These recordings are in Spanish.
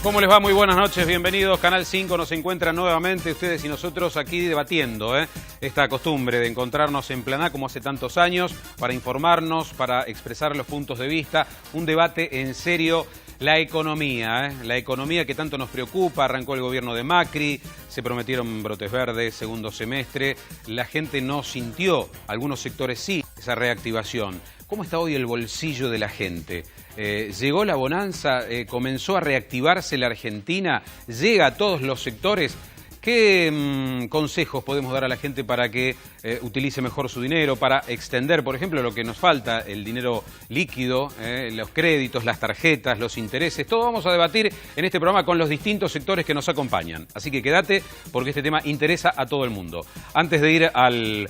¿Cómo les va? Muy buenas noches, bienvenidos. Canal 5 nos encuentra nuevamente ustedes y nosotros aquí debatiendo esta costumbre de encontrarnos en Planá como hace tantos años para informarnos, para expresar los puntos de vista, un debate en serio. La economía que tanto nos preocupa, arrancó el gobierno de Macri, se prometieron brotes verdes, segundo semestre, la gente no sintió, algunos sectores sí, esa reactivación. ¿Cómo está hoy el bolsillo de la gente? ¿Llegó la bonanza? ¿Comenzó a reactivarse la Argentina? ¿Llega a todos los sectores? ¿Qué consejos podemos dar a la gente para que utilice mejor su dinero, para extender, por ejemplo, lo que nos falta, el dinero líquido, los créditos, las tarjetas, los intereses? Todo vamos a debatir en este programa con los distintos sectores que nos acompañan. Así que quédate porque este tema interesa a todo el mundo. Antes de ir al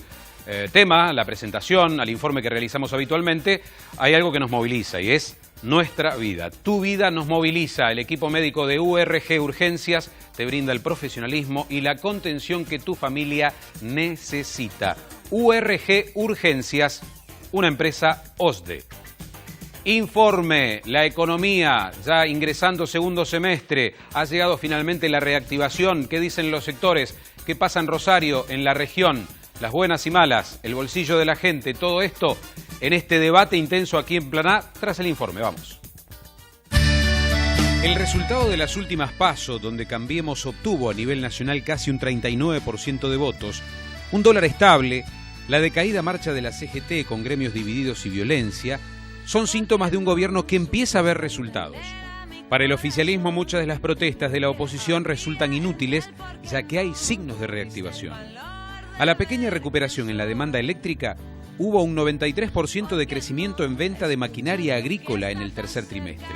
tema, la presentación, al informe que realizamos habitualmente, hay algo que nos moviliza y es nuestra vida. Tu vida nos moviliza. El equipo médico de URG Urgencias te brinda el profesionalismo y la contención que tu familia necesita. URG Urgencias, una empresa OSDE. Informe, la economía, ya ingresando segundo semestre, ha llegado finalmente la reactivación. ¿Qué dicen los sectores? ¿Qué pasa en Rosario, en la región? Las buenas y malas, el bolsillo de la gente, todo esto en este debate intenso aquí en Planá, tras el informe. Vamos. El resultado de las últimas PASO, donde Cambiemos obtuvo a nivel nacional casi un 39% de votos, un dólar estable, la decaída marcha de la CGT con gremios divididos y violencia, son síntomas de un gobierno que empieza a ver resultados. Para el oficialismo, muchas de las protestas de la oposición resultan inútiles, ya que hay signos de reactivación. A la pequeña recuperación en la demanda eléctrica, hubo un 93% de crecimiento en venta de maquinaria agrícola en el tercer trimestre.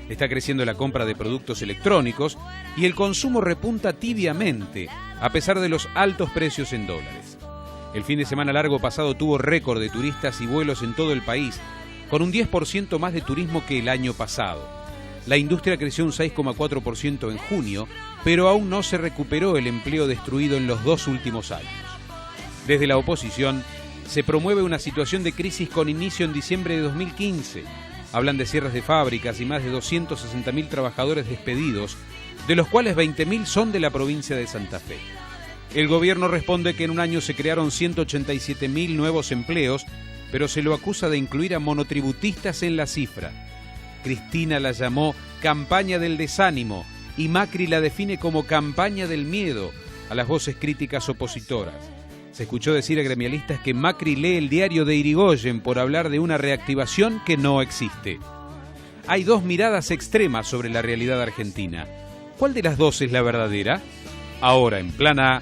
Está creciendo la compra de productos electrónicos y el consumo repunta tibiamente, a pesar de los altos precios en dólares. El fin de semana largo pasado tuvo récord de turistas y vuelos en todo el país, con un 10% más de turismo que el año pasado. La industria creció un 6,4% en junio, pero aún no se recuperó el empleo destruido en los 2 últimos años. Desde la oposición se promueve una situación de crisis con inicio en diciembre de 2015. Hablan de cierres de fábricas y más de 260.000 trabajadores despedidos, de los cuales 20.000 son de la provincia de Santa Fe. El gobierno responde que en un año se crearon 187.000 nuevos empleos, pero se lo acusa de incluir a monotributistas en la cifra. Cristina la llamó campaña del desánimo y Macri la define como campaña del miedo a las voces críticas opositoras. Se escuchó decir a gremialistas que Macri lee el diario de Irigoyen por hablar de una reactivación que no existe. Hay dos miradas extremas sobre la realidad argentina. ¿Cuál de las dos es la verdadera? Ahora en Planá,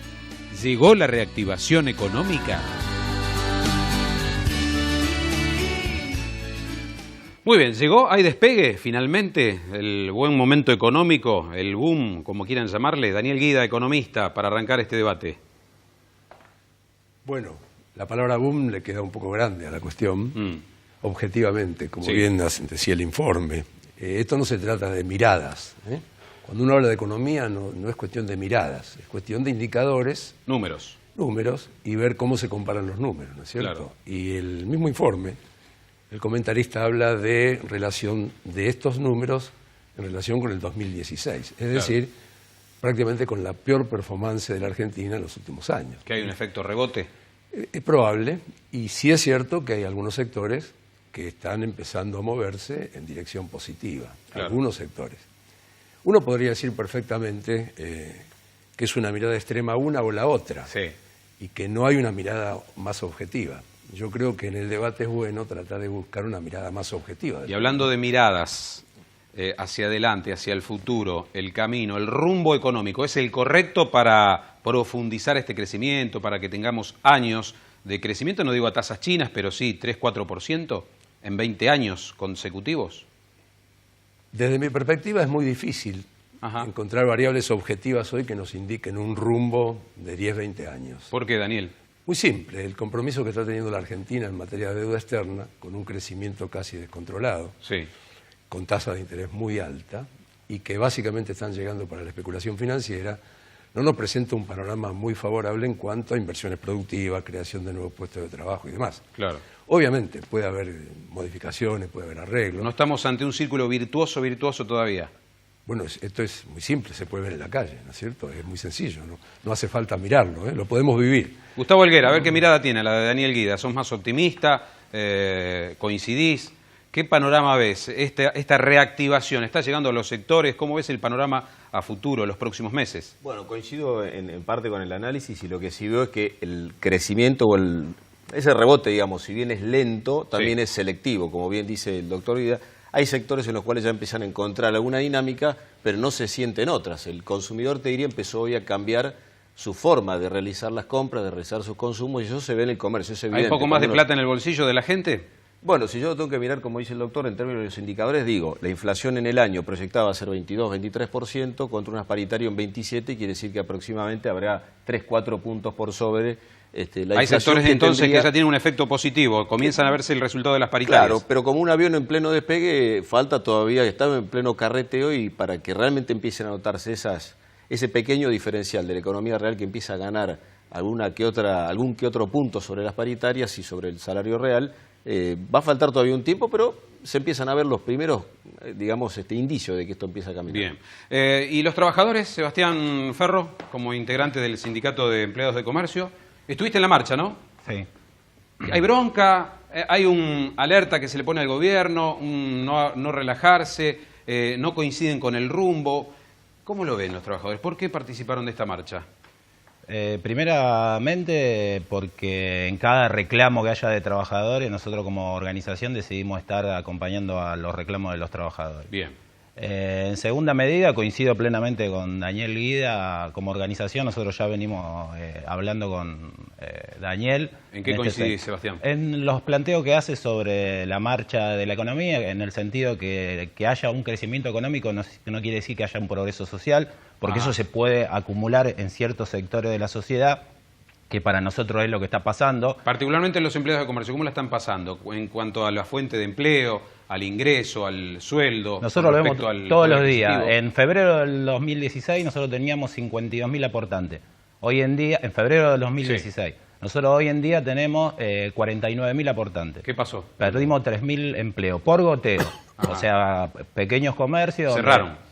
¿llegó la reactivación económica? Muy bien, llegó, hay despegue finalmente, el buen momento económico, el boom, como quieran llamarle. Daniel Guida, economista, para arrancar este debate. Bueno, la palabra boom le queda un poco grande a la cuestión, objetivamente, como bien decía el informe. Esto no se trata de miradas. Cuando uno habla de economía no es cuestión de miradas, es cuestión de indicadores. Números, y ver cómo se comparan los números, ¿no es cierto? Claro. Y el mismo informe, el comentarista habla de relación de estos números en relación con el 2016, es decir, prácticamente con la peor performance de la Argentina en los últimos años. ¿Que hay un efecto rebote? Es probable, y sí es cierto que hay algunos sectores que están empezando a moverse en dirección positiva, algunos sectores. Uno podría decir perfectamente que es una mirada extrema una o la otra, y que no hay una mirada más objetiva. Yo creo que en el debate es bueno tratar de buscar una mirada más objetiva. Y hablando de miradas hacia adelante, hacia el futuro, el camino, el rumbo económico, ¿es el correcto para profundizar este crecimiento, para que tengamos años de crecimiento? No digo a tasas chinas, pero sí 3-4% en 20 años consecutivos. Desde mi perspectiva es muy difícil encontrar variables objetivas hoy que nos indiquen un rumbo de 10-20 años. ¿Por qué, Daniel? Muy simple, el compromiso que está teniendo la Argentina en materia de deuda externa, con un crecimiento casi descontrolado, con tasa de interés muy alta, y que básicamente están llegando para la especulación financiera, no nos presenta un panorama muy favorable en cuanto a inversiones productivas, creación de nuevos puestos de trabajo y demás. Claro. Obviamente puede haber modificaciones, puede haber arreglos. No estamos ante un círculo virtuoso todavía. Bueno, esto es muy simple, se puede ver en la calle, ¿no es cierto? Es muy sencillo, no hace falta mirarlo, lo podemos vivir. Gustavo Helguera, a ver qué mirada tiene la de Daniel Guida. ¿Sos más optimista? ¿Coincidís? ¿Qué panorama ves? Esta reactivación, ¿está llegando a los sectores? ¿Cómo ves el panorama a futuro, los próximos meses? Bueno, coincido en parte con el análisis y lo que sí veo es que el crecimiento o ese rebote, digamos, si bien es lento, también es selectivo, como bien dice el doctor Guida. Hay sectores en los cuales ya empiezan a encontrar alguna dinámica, pero no se sienten otras. El consumidor, te diría, empezó hoy a cambiar su forma de realizar las compras, de realizar sus consumos, y eso se ve en el comercio, es evidente. ¿Hay un poco más de plata en el bolsillo de la gente? Bueno, si yo lo tengo que mirar, como dice el doctor, en términos de los indicadores, digo, la inflación en el año proyectaba a ser 22-23%, contra unas paritarias en 27%, quiere decir que aproximadamente habrá 3-4 puntos por sobre la Hay sectores entonces tendría... que ya tienen un efecto positivo, comienzan a verse el resultado de las paritarias. Claro, pero como un avión en pleno despegue, falta todavía, está en pleno carreteo, y para que realmente empiecen a notarse ese pequeño diferencial de la economía real que empieza a ganar algún que otro punto sobre las paritarias y sobre el salario real, va a faltar todavía un tiempo, pero se empiezan a ver los primeros, digamos, indicios de que esto empieza a caminar. Bien. ¿Y los trabajadores, Sebastián Ferro, como integrante del Sindicato de Empleados de Comercio? Estuviste en la marcha, ¿no? Sí. ¿Hay bronca? ¿Hay un alerta que se le pone al gobierno? No relajarse? ¿No coinciden con el rumbo? ¿Cómo lo ven los trabajadores? ¿Por qué participaron de esta marcha? Primeramente porque en cada reclamo que haya de trabajadores, nosotros como organización decidimos estar acompañando a los reclamos de los trabajadores. Bien. En segunda medida, coincido plenamente con Daniel Guida. Como organización nosotros ya venimos hablando con Daniel. ¿En qué coincidís, Sebastián? En los planteos que hace sobre la marcha de la economía, en el sentido que haya un crecimiento económico no quiere decir que haya un progreso social, porque eso se puede acumular en ciertos sectores de la sociedad, que para nosotros es lo que está pasando. Particularmente los empleados de comercio, ¿cómo la están pasando en cuanto a la fuente de empleo, al ingreso, al sueldo? Nosotros lo vemos todos los días. En febrero del 2016 nosotros teníamos 52.000 aportantes. Hoy en día, en febrero del 2016, nosotros hoy en día tenemos 49.000 aportantes. ¿Qué pasó? Perdimos 3.000 empleos por goteo. O sea, pequeños comercios. Cerraron.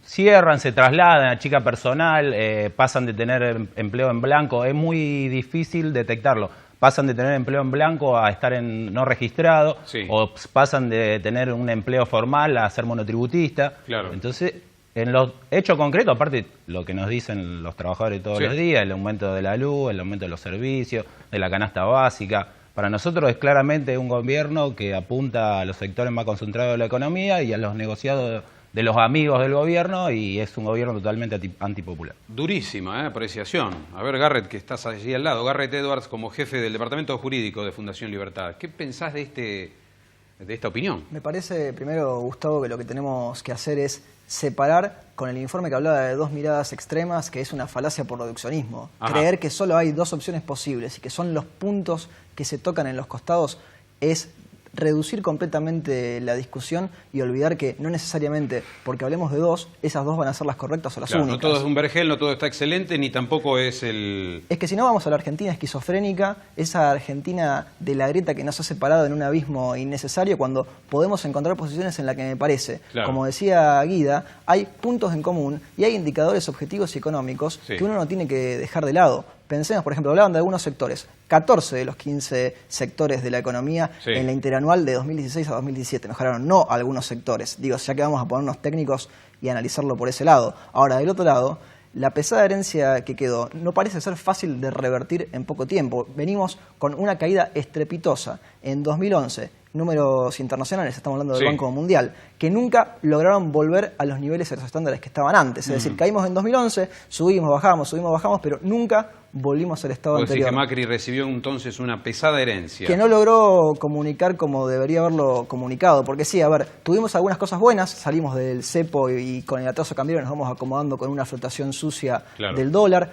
Cierran, se trasladan a chica personal, pasan de tener empleo en blanco. Es muy difícil detectarlo. Pasan de tener empleo en blanco a estar no registrado, o pasan de tener un empleo formal a ser monotributista. Claro. Entonces, en los hechos concretos, aparte lo que nos dicen los trabajadores todos los días, el aumento de la luz, el aumento de los servicios, de la canasta básica, para nosotros es claramente un gobierno que apunta a los sectores más concentrados de la economía y a los negociados de los amigos del gobierno, y es un gobierno totalmente antipopular. Durísima apreciación. A ver, Garrett, que estás allí al lado. Garrett Edwards, como jefe del Departamento Jurídico de Fundación Libertad. ¿Qué pensás de esta opinión? Me parece, primero, Gustavo, que lo que tenemos que hacer es separar con el informe que hablaba de dos miradas extremas, que es una falacia por reduccionismo. Creer que solo hay dos opciones posibles y que son los puntos que se tocan en los costados es reducir completamente la discusión y olvidar que no necesariamente porque hablemos de dos, esas dos van a ser las correctas o las únicas. No todo es un vergel, no todo está excelente, ni tampoco es el... Es que si no vamos a la Argentina esquizofrénica, esa Argentina de la grieta que nos ha separado en un abismo innecesario, cuando podemos encontrar posiciones en las que me parece, como decía Guida, hay puntos en común y hay indicadores objetivos y económicos que uno no tiene que dejar de lado. Pensemos, por ejemplo, hablaban de algunos sectores, 14 de los 15 sectores de la economía en la interanual de 2016 a 2017 mejoraron, no algunos sectores. Digo, ya que vamos a ponernos técnicos y analizarlo por ese lado. Ahora, del otro lado, la pesada herencia que quedó no parece ser fácil de revertir en poco tiempo. Venimos con una caída estrepitosa. En 2011, números internacionales, estamos hablando del Banco Mundial, que nunca lograron volver a los niveles, a los estándares que estaban antes. Es decir, caímos en 2011, subimos, bajamos, pero nunca volvimos al estado anterior. Decir que Macri recibió entonces una pesada herencia. Que no logró comunicar como debería haberlo comunicado. Porque sí, a ver, tuvimos algunas cosas buenas, salimos del cepo y con el atraso cambiario nos vamos acomodando con una flotación sucia del dólar,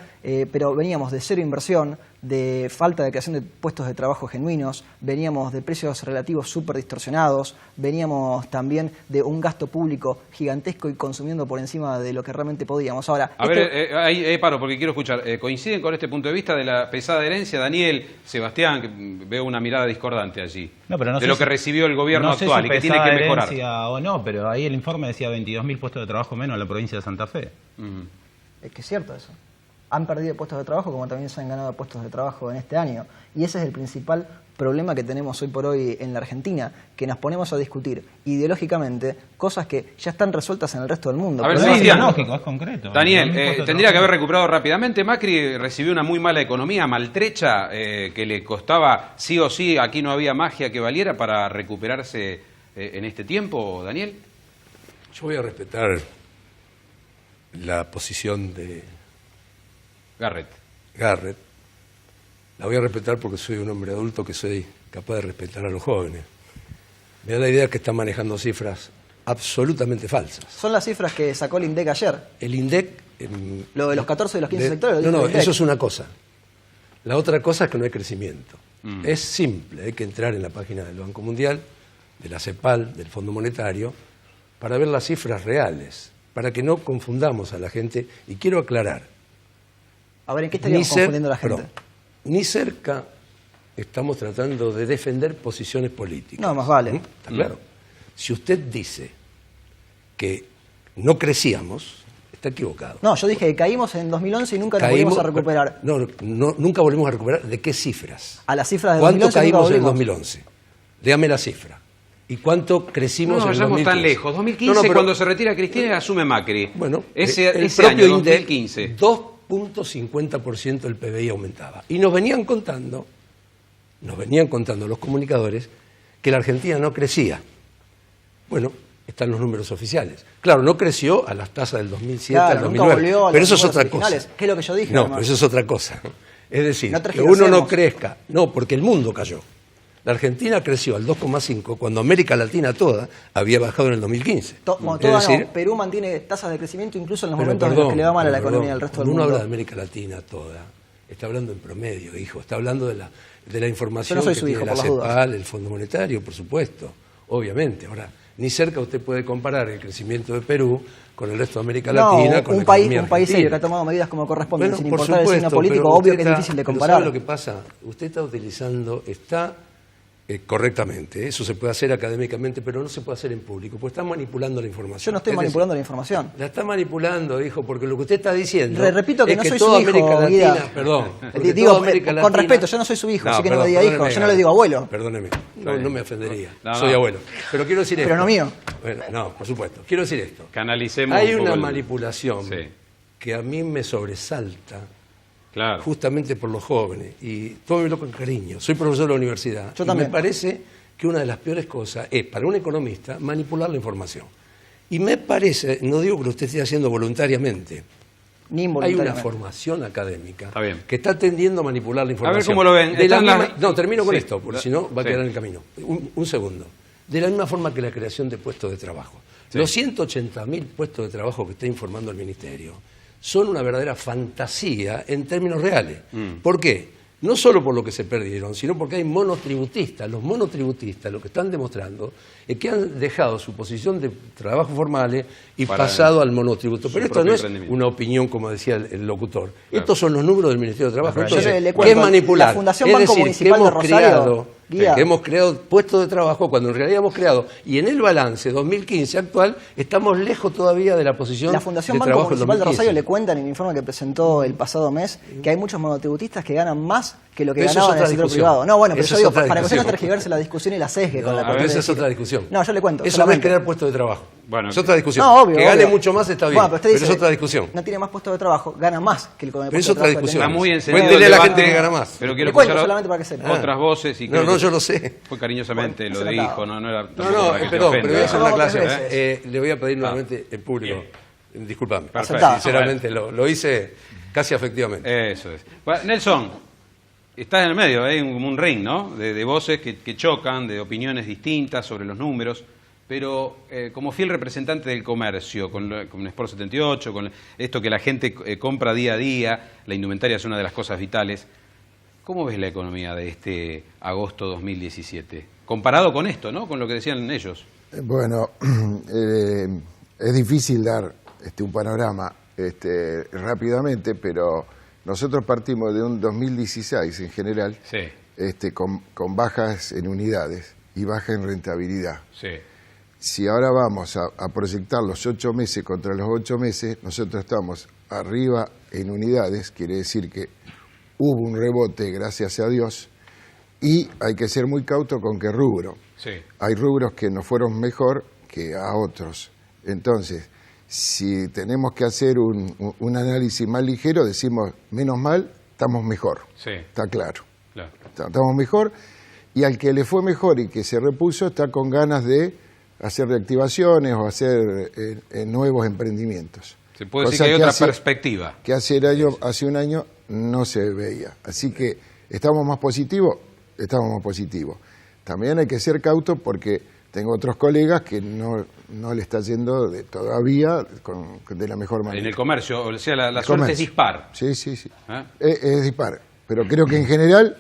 pero veníamos de cero inversión, de falta de creación de puestos de trabajo genuinos, veníamos de precios relativos súper distorsionados, veníamos también de un gasto público gigantesco y consumiendo por encima de lo que realmente podíamos. Ahora, a ver, ahí paro porque quiero escuchar. ¿Coinciden con este punto de vista de la pesada herencia? Daniel, Sebastián, que veo una mirada discordante allí, no, pero no de lo que recibió el gobierno actual y que tiene que mejorar. O no, pero ahí el informe decía 22.000 puestos de trabajo menos en la provincia de Santa Fe. Es que es cierto eso. Han perdido puestos de trabajo como también se han ganado puestos de trabajo en este año. Y ese es el principal problema que tenemos hoy por hoy en la Argentina, que nos ponemos a discutir ideológicamente cosas que ya están resueltas en el resto del mundo. A ver, es lógico, es concreto. Daniel, tendría que haber recuperado rápidamente. Macri recibió una muy mala economía, maltrecha, que le costaba sí o sí, aquí no había magia que valiera para recuperarse en este tiempo, Daniel. Yo voy a respetar la posición de Garrett. La voy a respetar porque soy un hombre adulto que soy capaz de respetar a los jóvenes. Me da la idea que están manejando cifras absolutamente falsas. Son las cifras que sacó el INDEC ayer. El INDEC... lo de los 14 de los 15 sectores. No, eso es una cosa. La otra cosa es que no hay crecimiento. Es simple, hay que entrar en la página del Banco Mundial, de la CEPAL, del Fondo Monetario, para ver las cifras reales, para que no confundamos a la gente. Y quiero aclarar. A ver, ¿en qué estaríamos confundiendo a la gente? Ni cerca estamos tratando de defender posiciones políticas. No, más vale. ¿Está claro? Si usted dice que no crecíamos, está equivocado. No, yo dije que caímos en 2011 y nunca nos volvimos a recuperar. No, nunca volvimos a recuperar. ¿De qué cifras? A las cifras de 2011. ¿Cuánto caímos en 2011? Dígame la cifra. ¿Y cuánto crecimos en 2015? No vayamos tan lejos. 2015, cuando se retira Cristina, asume Macri. Bueno, ese propio año, 2015. 2.50% del PBI aumentaba. Y nos venían contando los comunicadores que la Argentina no crecía. Bueno, están los números oficiales. Claro, no creció a las tasas del 2007 al 2009, pero eso es otra cosa. ¿Qué es lo que yo dije? No, pero eso es otra cosa. Es decir, que uno no crezca. No, porque el mundo cayó. La Argentina creció al 2,5 cuando América Latina toda había bajado en el 2015. Perú mantiene tasas de crecimiento incluso en los momentos en los que le va mal a la economía del resto del mundo. Uno habla de América Latina toda, está hablando en promedio, hijo, está hablando de la información que tiene la CEPAL, el Fondo Monetario, por supuesto, obviamente. Ahora, ni cerca usted puede comparar el crecimiento de Perú con el resto de América Latina, con la economía un país serio que ha tomado medidas como corresponde, sin importar el signo político, obvio que es difícil de comparar. ¿Sabe lo que pasa? Usted está utilizando, correctamente, eso se puede hacer académicamente, pero no se puede hacer en público, porque está manipulando la información. Yo no estoy manipulando la información. La está manipulando, hijo, porque lo que usted está diciendo repito que es no que soy toda su hijo, América Latina, Guida. Perdón, digo, con respeto, yo no soy su hijo, así que no me diga hijo, yo no le digo abuelo. Perdóneme, no me ofendería, soy abuelo. Pero quiero decir esto. Pero no mío. Bueno, no, por supuesto. Quiero decir esto. Canalicemos Hay una manipulación que a mí me sobresalta. Claro. Justamente por los jóvenes, y tómelo con cariño. Soy profesor de la universidad. Yo también. Me parece que una de las peores cosas es, para un economista, manipular la información. Y me parece, no digo que lo esté haciendo voluntariamente, ni hay involuntariamente. una formación académica Está bien. que está tendiendo a manipular la información. A ver cómo lo ven. No, termino con esto, porque si no va a quedar en el camino. Un segundo. De la misma forma que la creación de puestos de trabajo. Los 180.000 puestos de trabajo que está informando el Ministerio son una verdadera fantasía en términos reales. ¿Por qué? No solo por lo que se perdieron, sino porque hay monotributistas. Los monotributistas lo que están demostrando es que han dejado su posición de trabajo formales y pasado al monotributo. Pero esto no es una opinión, como decía el locutor. Claro. Estos son los números del Ministerio de Trabajo. Entonces, ¿qué es manipular? La Fundación Banco Municipal de Rosario, que hemos creado puestos de trabajo cuando en realidad hemos creado. Y en el balance 2015 actual estamos lejos todavía de la posición la Fundación de Banco trabajo Municipal de 2015. Rosario le cuenta en el informe que presentó el pasado mes que hay muchos monotributistas que ganan más que lo que ganaban en el sector privado. No, bueno, pero yo digo, para que usted no tergiverse la discusión y la sesgue con la cuestión. Esa es otra discusión. No, yo le cuento. Eso no es crear puestos de trabajo. Bueno, es otra discusión. No, obvio, que gane mucho más está bien, bueno, pero es otra discusión. No tiene más puestos de trabajo, gana más que el con el pero puesto es otra de trabajo. discusión. Está muy encendido Cuéntele a la gente que gana más. Pero quiero escuchar solamente para que sepa. Otras voces. Y no, yo lo sé. Fue cariñosamente, bueno, lo dijo, no era... No, perdón, pero voy a hacer una clase. veces. Le voy a pedir nuevamente en público. Disculpame. Perfecto. Sinceramente, lo hice casi afectivamente. Eso es. Bueno, Nelson, estás en el medio, hay un ring, ¿no? De voces que chocan, de opiniones distintas sobre los números, pero como fiel representante del comercio, con Sport 78, con esto que la gente compra día a día, la indumentaria es una de las cosas vitales, ¿Cómo ves la economía de este agosto 2017? Comparado con esto, ¿no? Con lo que decían ellos. Bueno, es difícil dar un panorama rápidamente, pero nosotros partimos de un 2016 en general, sí, con bajas en unidades y baja en rentabilidad. Sí. Si ahora vamos a proyectar los 8 meses contra los 8 meses, nosotros estamos arriba en unidades, quiere decir que hubo un rebote, gracias a Dios, y hay que ser muy cauto con qué rubro. Sí. Hay rubros que nos fueron mejor que a otros. Entonces, si tenemos que hacer un análisis más ligero, decimos, menos mal, estamos mejor. Sí. Está claro. Claro. Estamos mejor, y al que le fue mejor y que se repuso, está con ganas de hacer reactivaciones o hacer nuevos emprendimienos. Se puede decir que hay otra perspectiva. Que hace un año no se veía. Así que estamos más positivos. También hay que ser cautos porque tengo otros colegas que no le está yendo todavía de la mejor manera. En el comercio, o sea, la suerte es dispar. Sí. Es dispar. Pero creo que en general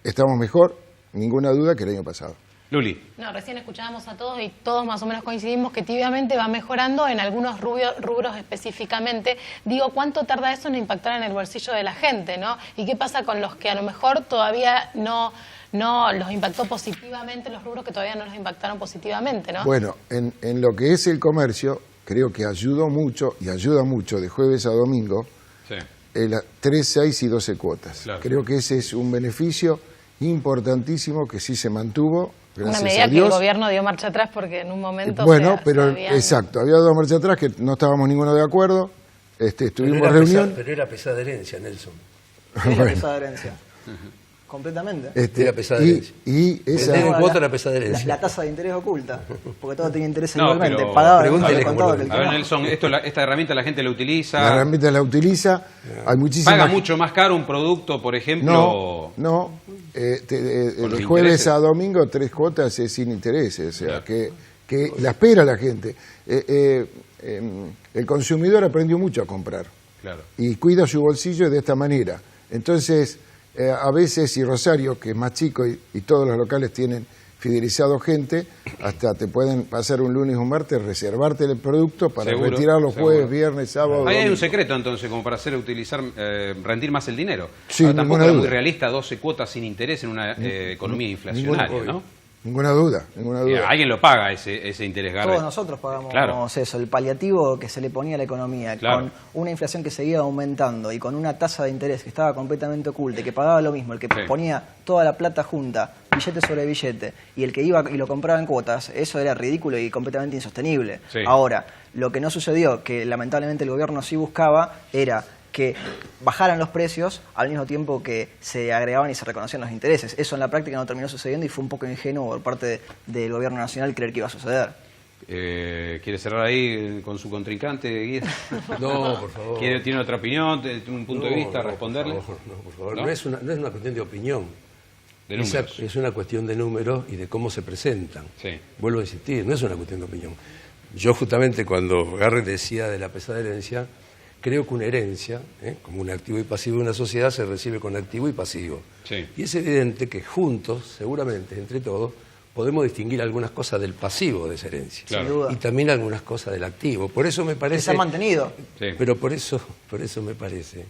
estamos mejor, ninguna duda, que el año pasado. Luli. No, recién escuchábamos a todos y todos más o menos coincidimos que tibiamente va mejorando en algunos rubros específicamente. Digo, ¿cuánto tarda eso en impactar en el bolsillo de la gente, no? ¿Y qué pasa con los que a lo mejor todavía no los impactó positivamente, los rubros que todavía no los impactaron positivamente, no? Bueno, en lo que es el comercio, creo que ayudó mucho, y ayuda mucho de jueves a domingo, Sí. 3, 6 y 12 cuotas. Claro. Creo que ese es un beneficio importantísimo que sí se mantuvo. Una medida que el gobierno dio marcha atrás porque en un momento exacto, había dado marcha atrás que no estábamos ninguno de acuerdo, estuvimos reunión. Pero era pesada herencia, Nelson. Era pesada herencia. Completamente. Era pesada herencia. Y esa en cuota era pesada herencia. La tasa de interés oculta, porque todo tiene interés No, igualmente. pero Pagaba pregúntale contado cómo que el A ver, que no. Nelson, esta herramienta la gente la utiliza. la herramienta la utiliza, hay muchísimas. ¿Paga mucho más caro un producto, por ejemplo? No. Con los De jueves intereses. a domingo 3 cuotas es sin intereses, o sea, que la espera la gente. El consumidor aprendió mucho a comprar. Claro. Y cuida su bolsillo de esta manera. Entonces, a veces, y Rosario, que es más chico y todos los locales tienen fidelizado gente, hasta te pueden pasar un lunes o un martes, reservarte el producto para Seguro, retirarlo seguro. jueves, viernes, sábado. Ahí hay un domingo. secreto entonces como para rendir más el dinero. Sí, Ahora, tampoco ninguna era muy duda. realista 12 cuotas sin interés en una economía inflacionaria, Ninguna- ¿no? Ninguna duda. Alguien lo paga ese interés, Garrett. Todos nosotros pagamos Claro. eso, el paliativo que se le ponía a la economía, Claro. con una inflación que seguía aumentando y con una tasa de interés que estaba completamente oculta y que pagaba lo mismo, el que Sí. ponía toda la plata junta, billete sobre billete, y el que iba y lo compraba en cuotas, eso era ridículo y completamente insostenible. Sí. Ahora, lo que no sucedió, que lamentablemente el gobierno sí buscaba, era que bajaran los precios al mismo tiempo que se agregaban y se reconocían los intereses. Eso en la práctica no terminó sucediendo y fue un poco ingenuo por parte del gobierno nacional creer que iba a suceder. ¿Quiere cerrar ahí con su contrincante, Guido? No, por favor. ¿Tiene otra opinión, tiene un punto de vista, responderle? Por favor. ¿No? No es una cuestión de opinión. De números. Es una cuestión de números y de cómo se presentan. Sí. Vuelvo a insistir, no es una cuestión de opinión. Yo justamente cuando Garrett decía de la pesada herencia, creo que una herencia, como un activo y pasivo de una sociedad, se recibe con activo y pasivo. Sí. Y es evidente que juntos, seguramente, entre todos, podemos distinguir algunas cosas del pasivo de esa herencia. Claro. Sin duda. Y también algunas cosas del activo. Por eso me Que parece... se ha mantenido. Sí. Pero por eso me parece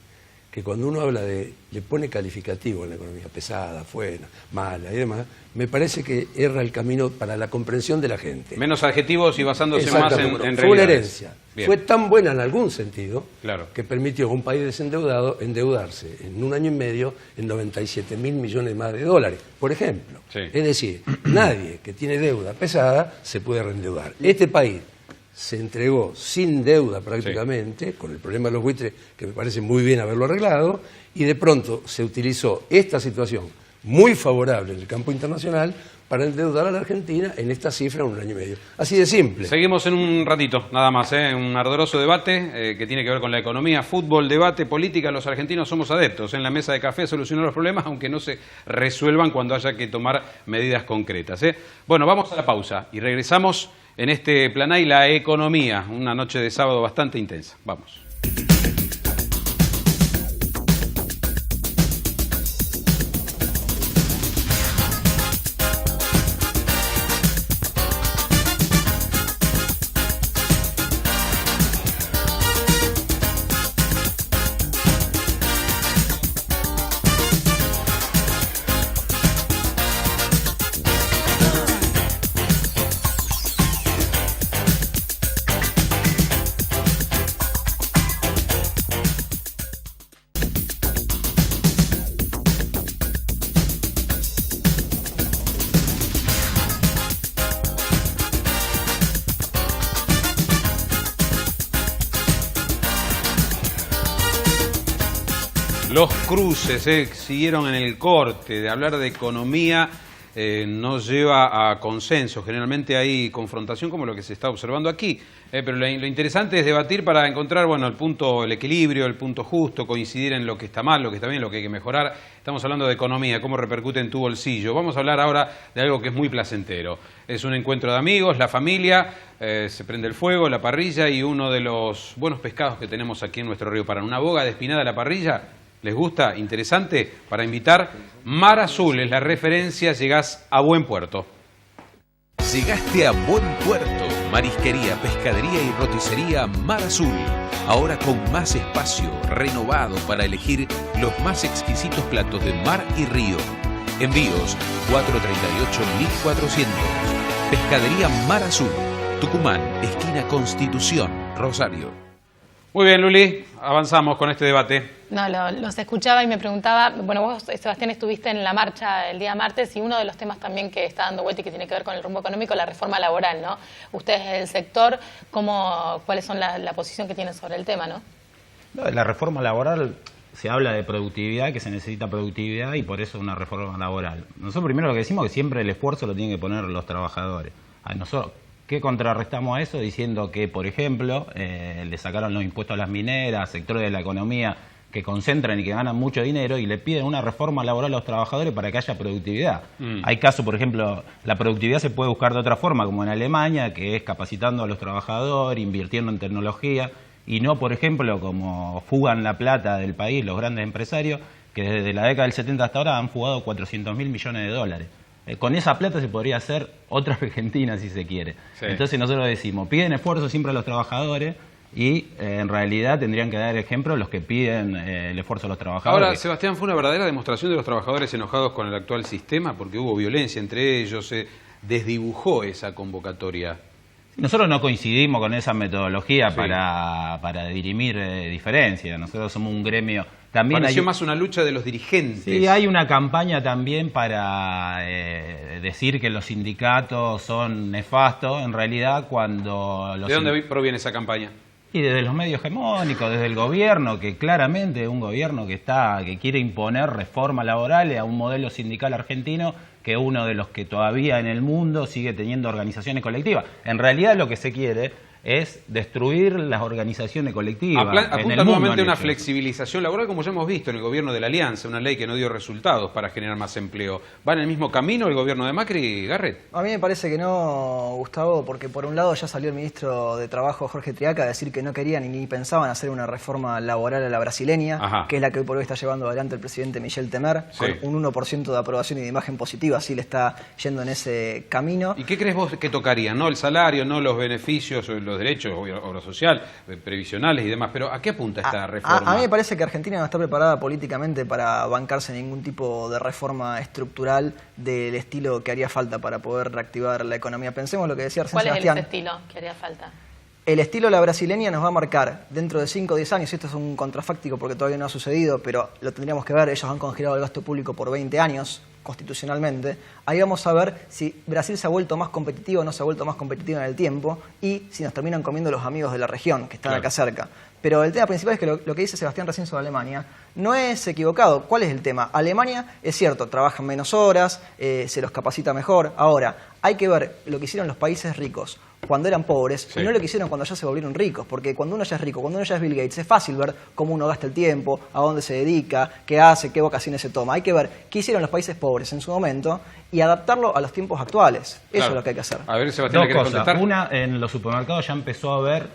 que cuando uno habla le pone calificativo en la economía, pesada, buena, mala y demás, me parece que erra el camino para la comprensión de la gente. Menos adjetivos y basándose más en Exactamente. realidades. Fue una herencia. Bien. Fue tan buena en algún sentido Claro. que permitió a un país desendeudado endeudarse en un año y medio en 97.000 millones más de dólares, por ejemplo. Sí. Es decir, nadie que tiene deuda pesada se puede reendeudar. Este país se entregó sin deuda prácticamente, con el problema de los buitres, que me parece muy bien haberlo arreglado, y de pronto se utilizó esta situación muy favorable en el campo internacional para endeudar a la Argentina en esta cifra en un año y medio. Así de simple. Seguimos en un ratito, nada más, un ardoroso debate que tiene que ver con la economía, fútbol, debate, política. Los argentinos somos adeptos en la mesa de café a solucionar los problemas, aunque no se resuelvan cuando haya que tomar medidas concretas. Bueno, vamos a la pausa y regresamos en este Planay, la economía, una noche de sábado bastante intensa. Vamos. Los cruces siguieron en el corte. De hablar de economía no lleva a consenso. Generalmente hay confrontación como lo que se está observando aquí. Pero lo interesante es debatir para encontrar el equilibrio, el punto justo, coincidir en lo que está mal, lo que está bien, lo que hay que mejorar. Estamos hablando de economía, cómo repercute en tu bolsillo. Vamos a hablar ahora de algo que es muy placentero. Es un encuentro de amigos, la familia, se prende el fuego, la parrilla y uno de los buenos pescados que tenemos aquí en nuestro río Paraná. Una boga de espinada a la parrilla. ¿Les gusta? Interesante. Para invitar, Mar Azul es la referencia, llegás a buen puerto. Llegaste a buen puerto. Marisquería, pescadería y roticería Mar Azul. Ahora con más espacio, renovado para elegir los más exquisitos platos de mar y río. Envíos 438-1400. Pescadería Mar Azul. Tucumán, esquina Constitución, Rosario. Muy bien, Luli, avanzamos con este debate. No, los escuchaba y me preguntaba, bueno, vos, Sebastián, estuviste en la marcha el día martes y uno de los temas también que está dando vuelta y que tiene que ver con el rumbo económico, la reforma laboral, ¿no? Ustedes del sector, ¿cuáles son la posición que tienen sobre el tema, no? La reforma laboral, se habla de productividad, que se necesita productividad y por eso una reforma laboral. Nosotros primero lo que decimos es que siempre el esfuerzo lo tienen que poner los trabajadores. A nosotros, ¿qué contrarrestamos a eso? Diciendo que, por ejemplo, le sacaron los impuestos a las mineras, sectores de la economía que concentran y que ganan mucho dinero y le piden una reforma laboral a los trabajadores para que haya productividad. Hay casos, por ejemplo, la productividad se puede buscar de otra forma, como en Alemania, que es capacitando a los trabajadores, invirtiendo en tecnología, y no, por ejemplo, como fugan la plata del país los grandes empresarios, que desde la década del 70 hasta ahora han fugado 400.000 millones de dólares. Con esa plata se podría hacer otra Argentina si se quiere. Sí. Entonces nosotros decimos, piden esfuerzo siempre a los trabajadores y en realidad tendrían que dar ejemplo los que piden el esfuerzo a los trabajadores. Ahora, Sebastián, fue una verdadera demostración de los trabajadores enojados con el actual sistema porque hubo violencia entre ellos, se desdibujó esa convocatoria. Nosotros no coincidimos con esa metodología para dirimir diferencias. Nosotros somos un gremio. También pareció más una lucha de los dirigentes. Sí, hay una campaña también para decir que los sindicatos son nefastos, en realidad cuando... ¿De dónde proviene esa campaña? Y desde los medios hegemónicos, desde el gobierno, que claramente es un gobierno que quiere imponer reformas laborales a un modelo sindical argentino, que es uno de los que todavía en el mundo sigue teniendo organizaciones colectivas. En realidad lo que se quiere es destruir las organizaciones colectivas. Apunta nuevamente a una flexibilización laboral, como ya hemos visto en el gobierno de la Alianza, una ley que no dio resultados para generar más empleo. ¿Va en el mismo camino el gobierno de Macri, Garret? A mí me parece que no, Gustavo, porque por un lado ya salió el ministro de Trabajo, Jorge Triaca, a decir que no querían ni pensaban hacer una reforma laboral a la brasileña, que es la que hoy por hoy está llevando adelante el presidente Michel Temer, con un 1% de aprobación y de imagen positiva, así le está yendo en ese camino. ¿Y qué crees vos que tocaría? No el salario, no los beneficios, los derechos, obra social, previsionales y demás, pero ¿a qué apunta esta reforma? A mí me parece que Argentina no está preparada políticamente para bancarse ningún tipo de reforma estructural del estilo que haría falta para poder reactivar la economía. Pensemos lo que decía Arsén Sebastián. ¿Cuál es el estilo que haría falta? El estilo de la brasileña nos va a marcar dentro de 5 o 10 años, y esto es un contrafáctico porque todavía no ha sucedido, pero lo tendríamos que ver, ellos han congelado el gasto público por 20 años, constitucionalmente. Ahí vamos a ver si Brasil se ha vuelto más competitivo o no se ha vuelto más competitivo en el tiempo y si nos terminan comiendo los amigos de la región que están acá cerca. Pero el tema principal es que lo que dice Sebastián recién sobre Alemania no es equivocado. ¿Cuál es el tema? Alemania, es cierto, trabajan menos horas, se los capacita mejor. Ahora, hay que ver lo que hicieron los países ricos cuando eran pobres y no lo que hicieron cuando ya se volvieron ricos. Porque cuando uno ya es rico, cuando uno ya es Bill Gates, es fácil ver cómo uno gasta el tiempo, a dónde se dedica, qué hace, qué vacaciones se toma. Hay que ver qué hicieron los países pobres en su momento y adaptarlo a los tiempos actuales. Eso es lo que hay que hacer. A ver, Sebastián, dos cosas. Una, en los supermercados ya empezó a haber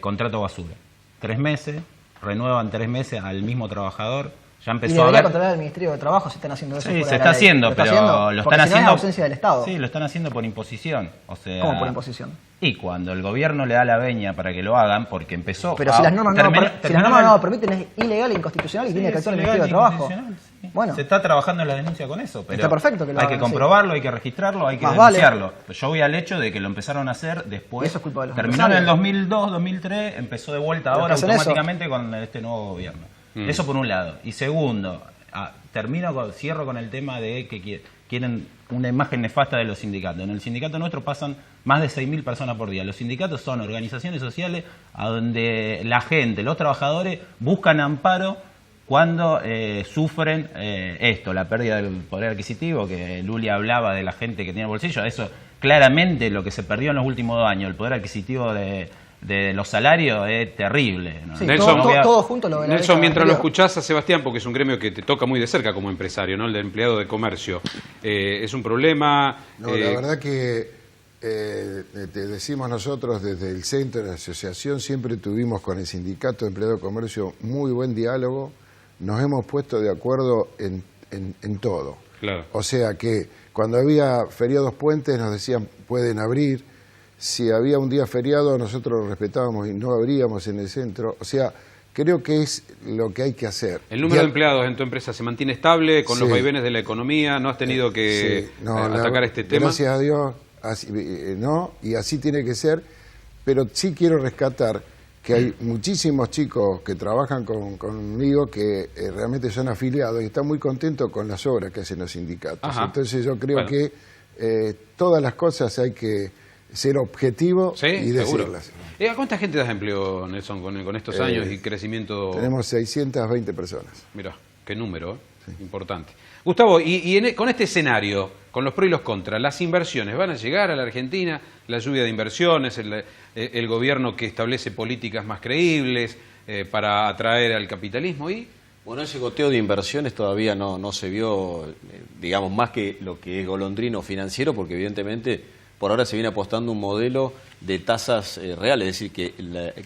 contrato basura. 3 meses, renuevan 3 meses al mismo trabajador. Ya empezó a haber... controlar el Ministerio de Trabajo si están haciendo eso. Sí, se está haciendo, pero lo están haciendo... es ausencia del Estado. Sí, lo están haciendo por imposición. O sea, ¿cómo por imposición? Y cuando el gobierno le da la veña para que lo hagan, porque empezó... Pero si las normas no lo permiten, es ilegal e inconstitucional y tiene que actuar el Ministerio de Trabajo. Sí. Bueno, se está trabajando en la denuncia con eso, pero está perfecto que lo hay que comprobarlo, hay que registrarlo, hay que denunciarlo. Vale. Yo voy al hecho de que lo empezaron a hacer después. Eso es culpa de los terminó en el 2002, 2003, empezó de vuelta ahora automáticamente con este nuevo gobierno. Eso por un lado. Y segundo, cierro con el tema de que quieren una imagen nefasta de los sindicatos. En el sindicato nuestro pasan más de 6.000 personas por día. Los sindicatos son organizaciones sociales a donde la gente, los trabajadores, buscan amparo cuando sufren esto, la pérdida del poder adquisitivo, que Luli hablaba de la gente que tiene bolsillo. Eso claramente lo que se perdió en los últimos 2 años, el poder adquisitivo de los salarios es terrible, ¿no? Sí, Nelson, todo junto lo ven. Nelson, mientras lo escuchás a Sebastián, porque es un gremio que te toca muy de cerca como empresario, ¿no? El de empleado de comercio. ¿Es un problema? No, la verdad que te decimos nosotros desde el centro de la asociación, siempre tuvimos con el sindicato de empleados de comercio muy buen diálogo, nos hemos puesto de acuerdo en todo. Claro. O sea que cuando había feriados puentes nos decían pueden abrir, si había un día feriado nosotros lo respetábamos y no abríamos en el centro, o sea, creo que es lo que hay que hacer. ¿El número de empleados en tu empresa se mantiene estable con los vaivenes de la economía? ¿No has tenido que atacar este tema? Gracias a Dios, así, no, y así tiene que ser, pero sí quiero rescatar que hay muchísimos chicos que trabajan conmigo que realmente son afiliados y están muy contentos con las obras que hacen los sindicatos. Ajá. Entonces yo creo que todas las cosas hay que ser objetivo y decirlas. ¿A cuánta gente das empleo, Nelson, con estos años y crecimiento? Tenemos 620 personas. Mirá, qué número, importante. Gustavo, con este escenario, con los pros y los contras, ¿las inversiones van a llegar a la Argentina? ¿La lluvia de inversiones, el gobierno que establece políticas más creíbles para atraer al capitalismo? ¿Y? Bueno, ese goteo de inversiones todavía no se vio, digamos, más que lo que es golondrino financiero, porque evidentemente por ahora se viene apostando un modelo de tasas reales, es decir,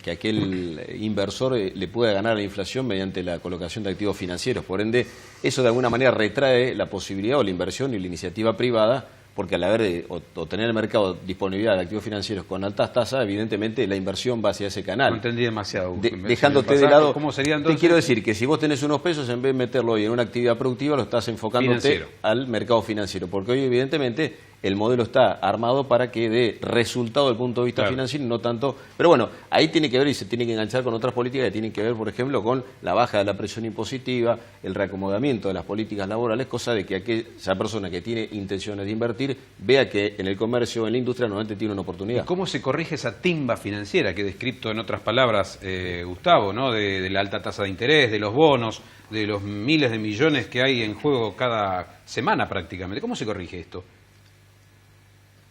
que aquel inversor le pueda ganar a la inflación mediante la colocación de activos financieros. Por ende, eso de alguna manera retrae la posibilidad o la inversión y la iniciativa privada, porque al haber o tener en el mercado disponibilidad de activos financieros con altas tasas, evidentemente la inversión va hacia ese canal. No entendí demasiado. Dejándote de lado, ¿cómo sería entonces? Te quiero decir que si vos tenés unos pesos, en vez de meterlo hoy en una actividad productiva, lo estás enfocándote al mercado financiero, porque hoy evidentemente el modelo está armado para que dé resultado desde el punto de vista financiero y no tanto. Pero bueno, ahí tiene que ver y se tiene que enganchar con otras políticas que tienen que ver, por ejemplo, con la baja de la presión impositiva, el reacomodamiento de las políticas laborales, cosa de que aquella persona que tiene intenciones de invertir vea que en el comercio, en la industria, normalmente tiene una oportunidad. ¿Y cómo se corrige esa timba financiera que he descrito en otras palabras, Gustavo, ¿no? de la alta tasa de interés, de los bonos, de los miles de millones que hay en juego cada semana prácticamente? ¿Cómo se corrige esto?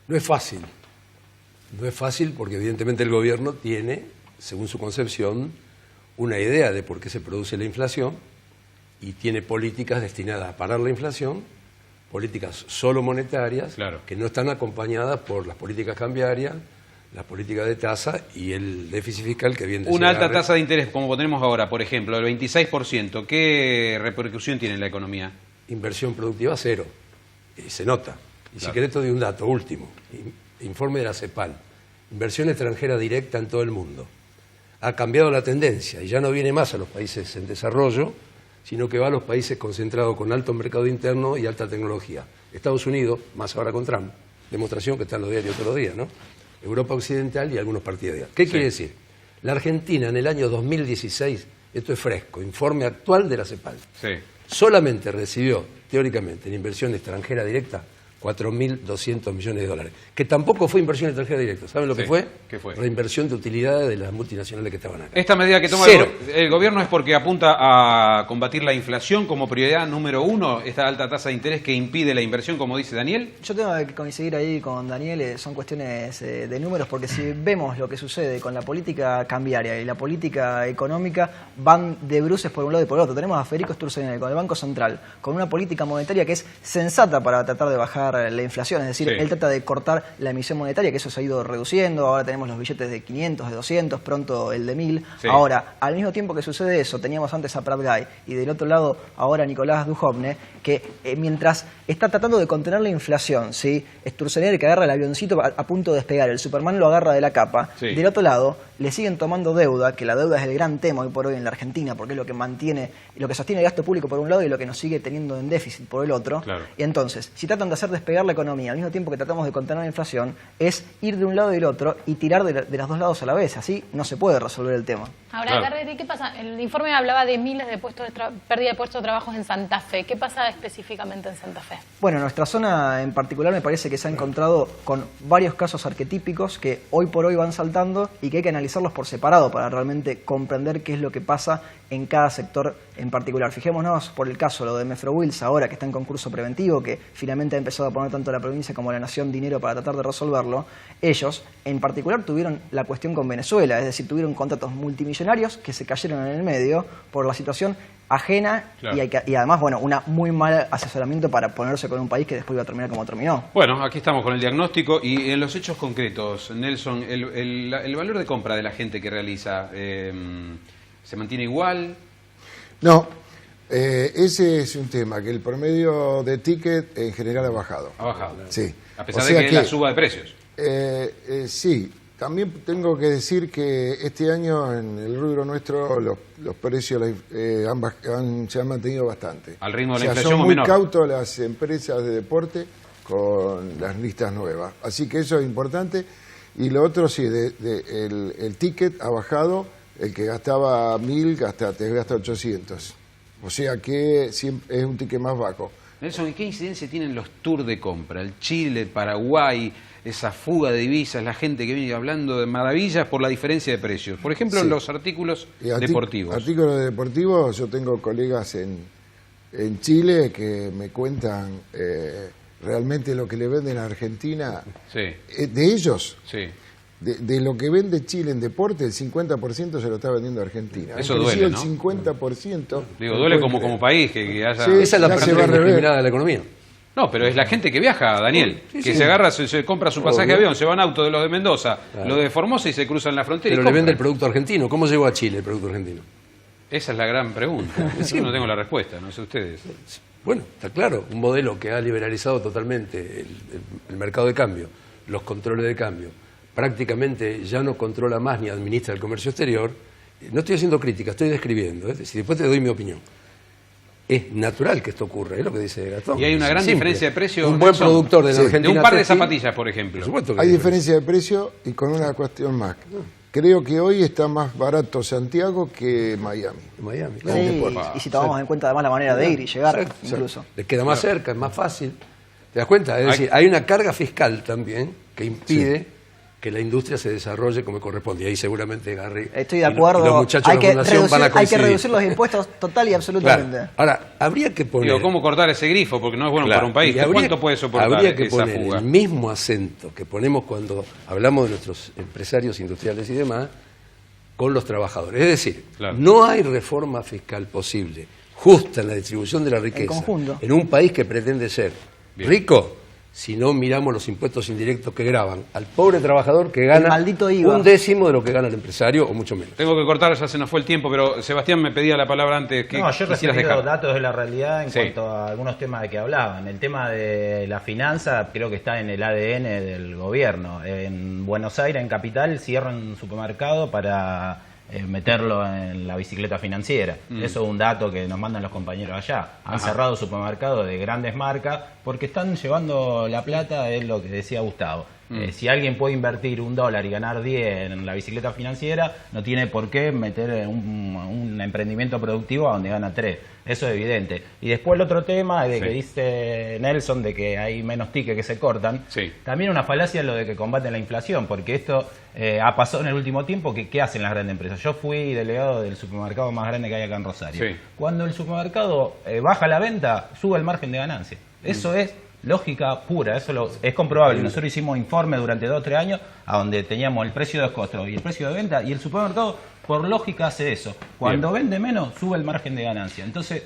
No es fácil. No es fácil porque evidentemente el gobierno tiene, según su concepción, una idea de por qué se produce la inflación y tiene políticas destinadas a parar la inflación, políticas solo monetarias, que no están acompañadas por las políticas cambiarias, las políticas de tasa y el déficit fiscal que bien decía. Una alta tasa de interés como tenemos ahora, por ejemplo, el 26%, ¿qué repercusión tiene en la economía? Inversión productiva cero, se nota. Y si querés te doy un dato último, informe de la CEPAL, inversión extranjera directa en todo el mundo. Ha cambiado la tendencia y ya no viene más a los países en desarrollo, sino que va a los países concentrados con alto mercado interno y alta tecnología. Estados Unidos, más ahora con Trump, demostración que está en los diarios todos los días, ¿no? Europa Occidental y algunos partidarios. ¿Qué quiere decir? La Argentina en el año 2016, esto es fresco, informe actual de la CEPAL, solamente recibió, teóricamente, en inversión extranjera directa, 4.200 millones de dólares, que tampoco fue inversión extranjera directa. ¿Saben lo que fue? ¿Qué fue? Reinversión de utilidades de las multinacionales que estaban acá. Esta medida que toma el gobierno es porque apunta a combatir la inflación como prioridad número 1, esta alta tasa de interés que impide la inversión, como dice Daniel. Yo tengo que coincidir ahí con Daniel, son cuestiones de números, porque si vemos lo que sucede con la política cambiaria y la política económica, van de bruces por un lado y por el otro. Tenemos a Federico Sturzenegger con el Banco Central, con una política monetaria que es sensata para tratar de bajar la inflación, es decir, él trata de cortar la emisión monetaria, que eso se ha ido reduciendo, ahora tenemos los billetes de 500, de 200, pronto el de 1000. Ahora, al mismo tiempo que sucede eso, teníamos antes a Prat Guy y del otro lado ahora Nicolás Duhovne, que mientras está tratando de contener la inflación, ¿sí? Sturzenegger que agarra el avioncito a punto de despegar, el Superman lo agarra de la capa, del otro lado le siguen tomando deuda, que la deuda es el gran tema hoy por hoy en la Argentina, porque es lo que mantiene, lo que sostiene el gasto público por un lado y lo que nos sigue teniendo en déficit por el otro. Y entonces, si tratan de hacer despegar la economía al mismo tiempo que tratamos de contener la inflación, es ir de un lado y del otro y tirar de los dos lados a la vez, así no se puede resolver el tema. Ahora, Garrett, ¿qué pasa? El informe hablaba de miles de puestos de pérdida de puestos de trabajo en Santa Fe. ¿Qué pasa específicamente en Santa Fe? Bueno, nuestra zona en particular me parece que se ha encontrado con varios casos arquetípicos que hoy por hoy van saltando y que hay que analizar analizarlos por separado para realmente comprender qué es lo que pasa en cada sector en particular. Fijémonos por el caso lo de Mefrowills ahora, que está en concurso preventivo, que finalmente ha empezado a poner tanto la provincia como la nación dinero para tratar de resolverlo. Ellos, en particular, tuvieron la cuestión con Venezuela, es decir, tuvieron contratos multimillonarios que se cayeron en el medio por la situación ajena, claro. y además, bueno, un muy mal asesoramiento para ponerse con un país que después iba a terminar como terminó. Bueno, aquí estamos con el diagnóstico y en los hechos concretos, Nelson, el valor de compra de la gente que realiza, ¿se mantiene igual? No, ese es un tema, que el promedio de ticket en general ha bajado. Ha bajado. Sí. A pesar de que la suba de precios. Sí. También tengo que decir que este año en el rubro nuestro los precios se han mantenido bastante. Al ritmo de la inflación son o muy menor. cautos las empresas de deporte con las listas nuevas. Así que eso es importante. Y lo otro sí, el ticket ha bajado, el que gastaba 1.000 te gasta 800. O sea que es un ticket más bajo. Nelson, ¿y qué incidencia tienen los tours de compra? El Chile, Paraguay, esa fuga de divisas, la gente que viene hablando de maravillas por la diferencia de precios. Por ejemplo, en los artículos deportivos. Artículos deportivos, yo tengo colegas en Chile que me cuentan realmente lo que le venden a Argentina. Sí. De ellos, sí. De lo que vende Chile en deporte, el 50% se lo está vendiendo a Argentina. Eso duele, ¿no? El 50%. Digo, duele como país que haya... Sí, esa es la parte discriminada de la economía. No, pero es la gente que viaja, Daniel, que se agarra, se compra su pasaje de avión, se va en auto de los de Mendoza, lo de Formosa y se cruzan la frontera. Pero le vende el producto argentino. ¿Cómo llegó a Chile el producto argentino? Esa es la gran pregunta. Yo no tengo la respuesta, no sé ustedes. Bueno, está claro, un modelo que ha liberalizado totalmente el mercado de cambio, los controles de cambio, prácticamente ya no controla más ni administra el comercio exterior. No estoy haciendo crítica, estoy describiendo, si después te doy mi opinión. Es natural que esto ocurra, es lo que dice Gastón. Y hay una gran diferencia de precio. Un buen productor de la Argentina. De un par de zapatillas, por ejemplo. Por supuesto que hay diferencia de precio y con una cuestión más. Creo que hoy está más barato Santiago que Miami. Miami, claro. Sí, y si tomamos en cuenta además la manera de ir y llegar, incluso. Les queda más cerca, es más fácil. ¿Te das cuenta? Es decir, hay una carga fiscal también que impide que la industria se desarrolle como corresponde. Y ahí seguramente Garry Estoy de acuerdo. Y los muchachos de la Fundación van a coincidir. Hay que reducir los impuestos total y absolutamente. Claro. Ahora, habría que poner... Digo, ¿cómo cortar ese grifo? Porque no es bueno para un país. ¿Cuánto puede soportar habría que esa poner fuga? El mismo acento que ponemos cuando hablamos de nuestros empresarios industriales y demás con los trabajadores. Es decir, no hay reforma fiscal posible justa en la distribución de la riqueza en un país que pretende ser rico si no miramos los impuestos indirectos que gravan al pobre trabajador que gana un décimo de lo que gana el empresario o mucho menos. Tengo que cortar, ya se nos fue el tiempo, pero Sebastián me pedía la palabra antes. Que yo he recibido datos de la realidad en cuanto a algunos temas de que hablaban. El tema de la finanza creo que está en el ADN del gobierno. En Buenos Aires, en Capital, cierran un supermercado para meterlo en la bicicleta financiera. Eso es un dato que nos mandan los compañeros allá. Han cerrado supermercados de grandes marcas porque están llevando la plata, es lo que decía Gustavo. Si alguien puede invertir $1 y ganar 10 en la bicicleta financiera, no tiene por qué meter un emprendimiento productivo a donde gana 3. Eso es evidente. Y después el otro tema de que dice Nelson, de que hay menos tickets que se cortan. También una falacia es lo de que combaten la inflación, porque esto ha pasado en el último tiempo. Que ¿qué hacen las grandes empresas? Yo fui delegado del supermercado más grande que hay acá en Rosario. Cuando el supermercado baja la venta, sube el margen de ganancia. Eso es lógica pura, eso es comprobable. Nosotros hicimos informes durante 2 o 3 años a donde teníamos el precio de costo y el precio de venta, y el supermercado por lógica hace eso. Cuando vende menos, sube el margen de ganancia. Entonces,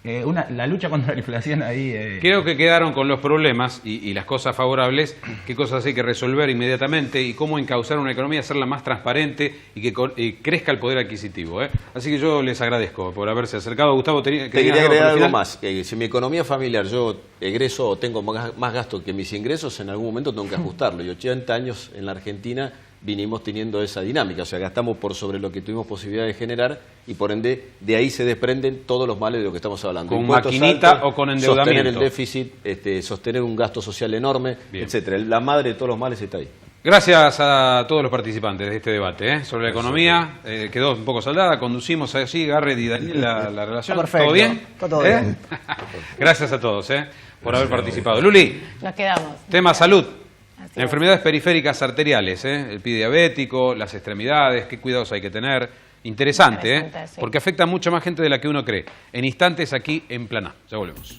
la lucha contra la inflación ahí... Creo que quedaron con los problemas y las cosas favorables, qué cosas hay que resolver inmediatamente y cómo encauzar una economía, hacerla más transparente y que crezca el poder adquisitivo. Así que yo les agradezco por haberse acercado. Gustavo, te quería agregar algo más. Si mi economía familiar yo egreso o tengo más gasto que mis ingresos, en algún momento tengo que ajustarlo. Y 80 años en la Argentina vinimos teniendo esa dinámica, o sea, gastamos por sobre lo que tuvimos posibilidad de generar y por ende de ahí se desprenden todos los males de lo que estamos hablando. Con maquinita altos, o con endeudamiento. Sostener el déficit, sostener un gasto social enorme, etcétera. La madre de todos los males está ahí. Gracias a todos los participantes de este debate sobre la economía. Quedó un poco saldada, conducimos allí, Garrett y Daniel, la relación. Perfecto. ¿Todo bien? Todo bien. Gracias a todos por haber participado. Luli, nos quedamos. Tema salud. Enfermedades periféricas arteriales, el pie diabético, las extremidades, qué cuidados hay que tener. Interesante, sí. Porque afecta a mucha más gente de la que uno cree. En instantes aquí en Plan A. Ya volvemos.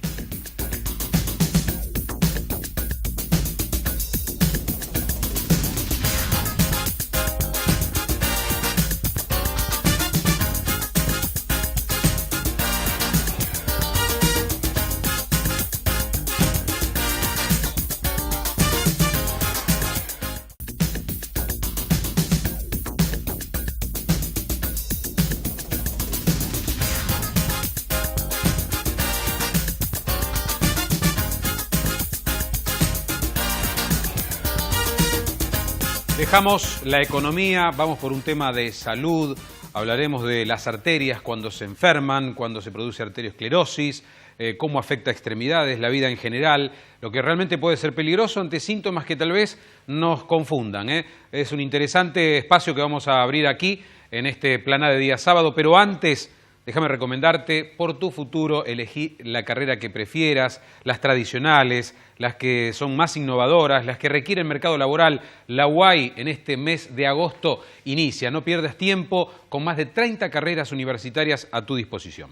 Dejamos la economía, vamos por un tema de salud, hablaremos de las arterias cuando se enferman, cuando se produce arteriosclerosis, cómo afecta a extremidades, la vida en general, lo que realmente puede ser peligroso ante síntomas que tal vez nos confundan. Es un interesante espacio que vamos a abrir aquí en este Plan A de día sábado, pero antes déjame recomendarte, por tu futuro, elegí la carrera que prefieras, las tradicionales, las que son más innovadoras, las que requieren mercado laboral. La UAI en este mes de agosto inicia. No pierdas tiempo, con más de 30 carreras universitarias a tu disposición.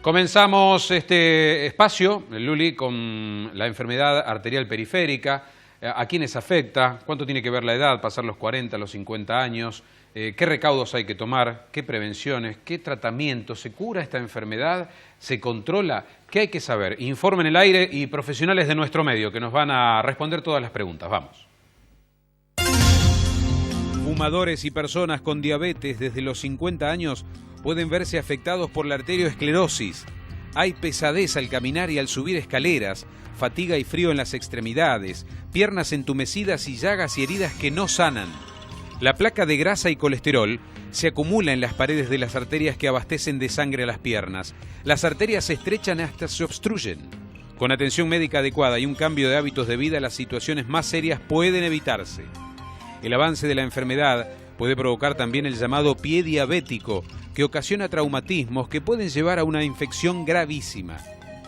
Comenzamos este espacio, Luli, con la enfermedad arterial periférica. ¿A quiénes afecta? ¿Cuánto tiene que ver la edad? ¿Pasar los 40, los 50 años? ¿Qué recaudos hay que tomar? ¿Qué prevenciones? ¿Qué tratamiento? ¿Se cura esta enfermedad? ¿Se controla? ¿Qué hay que saber? Informe en el aire y profesionales de nuestro medio que nos van a responder todas las preguntas. Vamos. Fumadores y personas con diabetes desde los 50 años pueden verse afectados por la arteriosclerosis. Hay pesadez al caminar y al subir escaleras, fatiga y frío en las extremidades, piernas entumecidas y llagas y heridas que no sanan. La placa de grasa y colesterol se acumula en las paredes de las arterias que abastecen de sangre a las piernas. Las arterias se estrechan hasta se obstruyen. Con atención médica adecuada y un cambio de hábitos de vida, las situaciones más serias pueden evitarse. El avance de la enfermedad puede provocar también el llamado pie diabético, que ocasiona traumatismos que pueden llevar a una infección gravísima.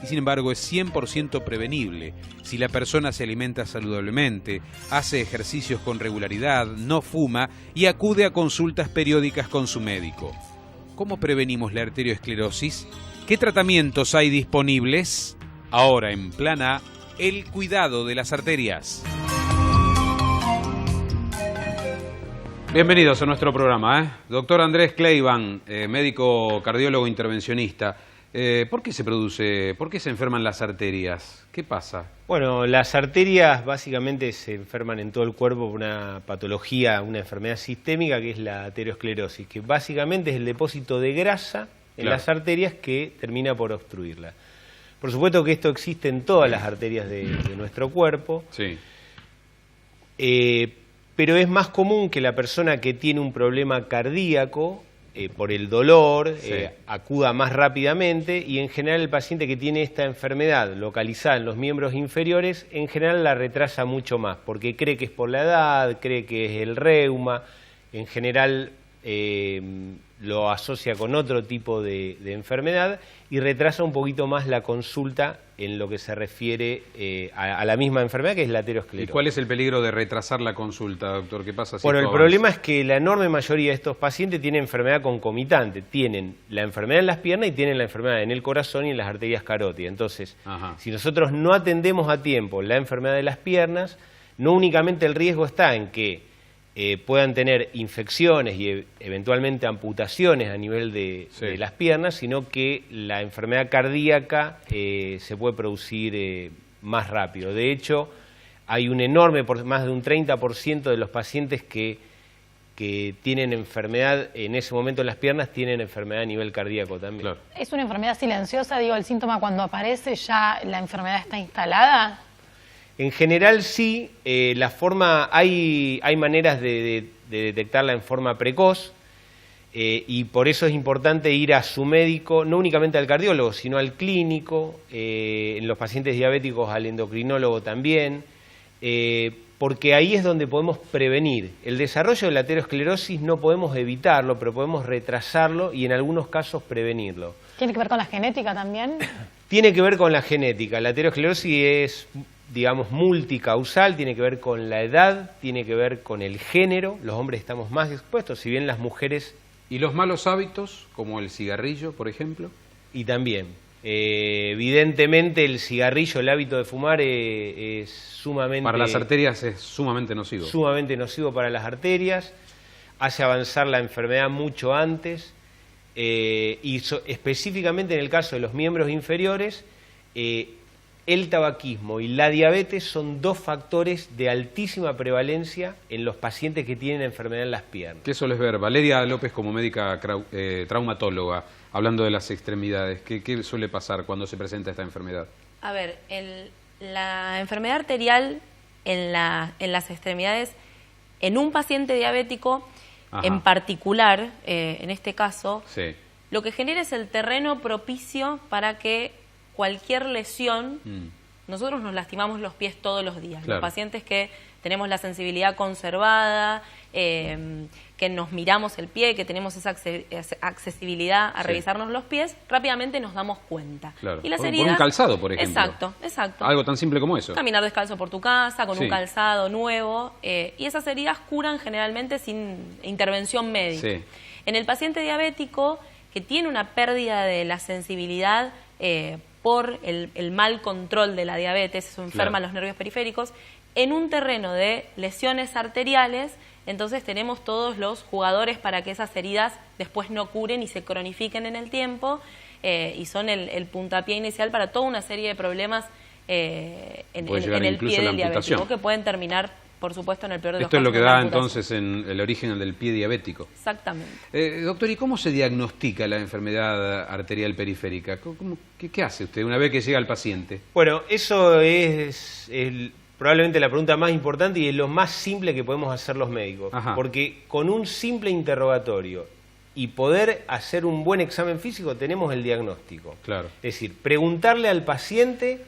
Y sin embargo es 100% prevenible si la persona se alimenta saludablemente, hace ejercicios con regularidad, no fuma y acude a consultas periódicas con su médico. ¿Cómo prevenimos la arteriosclerosis? ¿Qué tratamientos hay disponibles? Ahora en Plan A, el cuidado de las arterias. Bienvenidos a nuestro programa, Doctor Andrés Kleiban, médico cardiólogo intervencionista. ¿Por qué se enferman las arterias? ¿Qué pasa? Bueno, las arterias básicamente se enferman en todo el cuerpo por una patología, una enfermedad sistémica que es la arteriosclerosis, que básicamente es el depósito de grasa en las arterias que termina por obstruirla. Por supuesto que esto existe en todas las arterias de nuestro cuerpo. Sí. Pero es más común que la persona que tiene un problema cardíaco, por el dolor, acuda más rápidamente, y en general el paciente que tiene esta enfermedad localizada en los miembros inferiores, en general la retrasa mucho más, porque cree que es por la edad, cree que es el reuma, en general lo asocia con otro tipo de enfermedad y retrasa un poquito más la consulta en lo que se refiere a la misma enfermedad, que es la arteriosclerosis. ¿Y cuál es el peligro de retrasar la consulta, doctor? ¿Qué pasa si Bueno, el problema es que la enorme mayoría de estos pacientes tienen enfermedad concomitante. Tienen la enfermedad en las piernas y tienen la enfermedad en el corazón y en las arterias carótidas. Entonces, si nosotros no atendemos a tiempo la enfermedad de las piernas, no únicamente el riesgo está en que puedan tener infecciones y eventualmente amputaciones a nivel de las piernas, sino que la enfermedad cardíaca se puede producir más rápido. De hecho, hay un enorme, más de un 30% de los pacientes que tienen enfermedad en ese momento en las piernas, tienen enfermedad a nivel cardíaco también. Claro. ¿Es una enfermedad silenciosa? Digo, el síntoma cuando aparece ya la enfermedad está instalada. En general sí, hay maneras de detectarla en forma precoz y por eso es importante ir a su médico, no únicamente al cardiólogo, sino al clínico, en los pacientes diabéticos al endocrinólogo también, porque ahí es donde podemos prevenir. El desarrollo de la aterosclerosis no podemos evitarlo, pero podemos retrasarlo y en algunos casos prevenirlo. ¿Tiene que ver con la genética también? Tiene que ver con la genética. La aterosclerosis es, digamos, multicausal, tiene que ver con la edad, tiene que ver con el género. Los hombres estamos más expuestos, si bien las mujeres... ¿Y los malos hábitos, como el cigarrillo, por ejemplo? Y también. Evidentemente el cigarrillo, el hábito de fumar es sumamente... Para las arterias es sumamente nocivo. Sumamente nocivo para las arterias, hace avanzar la enfermedad mucho antes, específicamente en el caso de los miembros inferiores, el tabaquismo y la diabetes son dos factores de altísima prevalencia en los pacientes que tienen enfermedad en las piernas. ¿Qué sueles ver? Valeria López, como médica traumatóloga, hablando de las extremidades, ¿qué suele pasar cuando se presenta esta enfermedad? A ver, la enfermedad arterial en las extremidades, en un paciente diabético, Ajá. en particular, en este caso, Sí. lo que genera es el terreno propicio para que cualquier lesión, nosotros nos lastimamos los pies todos los días. Claro. Los pacientes que tenemos la sensibilidad conservada, que nos miramos el pie, que tenemos esa accesibilidad a Sí. revisarnos los pies, rápidamente nos damos cuenta. Claro. Y las Por heridas, un calzado, por ejemplo. Exacto. Algo tan simple como eso. Caminar descalzo por tu casa, con Sí. un calzado nuevo, y esas heridas curan generalmente sin intervención médica. Sí. En el paciente diabético, que tiene una pérdida de la sensibilidad por el mal control de la diabetes, eso enferma Claro. los nervios periféricos, en un terreno de lesiones arteriales, entonces tenemos todos los jugadores para que esas heridas después no curen y se cronifiquen en el tiempo, y son el puntapié inicial para toda una serie de problemas en Puede llegar el incluso pie a la del diabético, amputación. que pueden terminar, por supuesto, en el peor de los Esto es casos. lo que en una da amputación. entonces en el origen del pie diabético. Exactamente. Doctor, ¿y cómo se diagnostica la enfermedad arterial periférica? ¿Qué hace usted una vez que llega el paciente? Bueno, eso es probablemente la pregunta más importante y es lo más simple que podemos hacer los médicos. Ajá. Porque con un simple interrogatorio y poder hacer un buen examen físico tenemos el diagnóstico. Claro. Es decir, preguntarle al paciente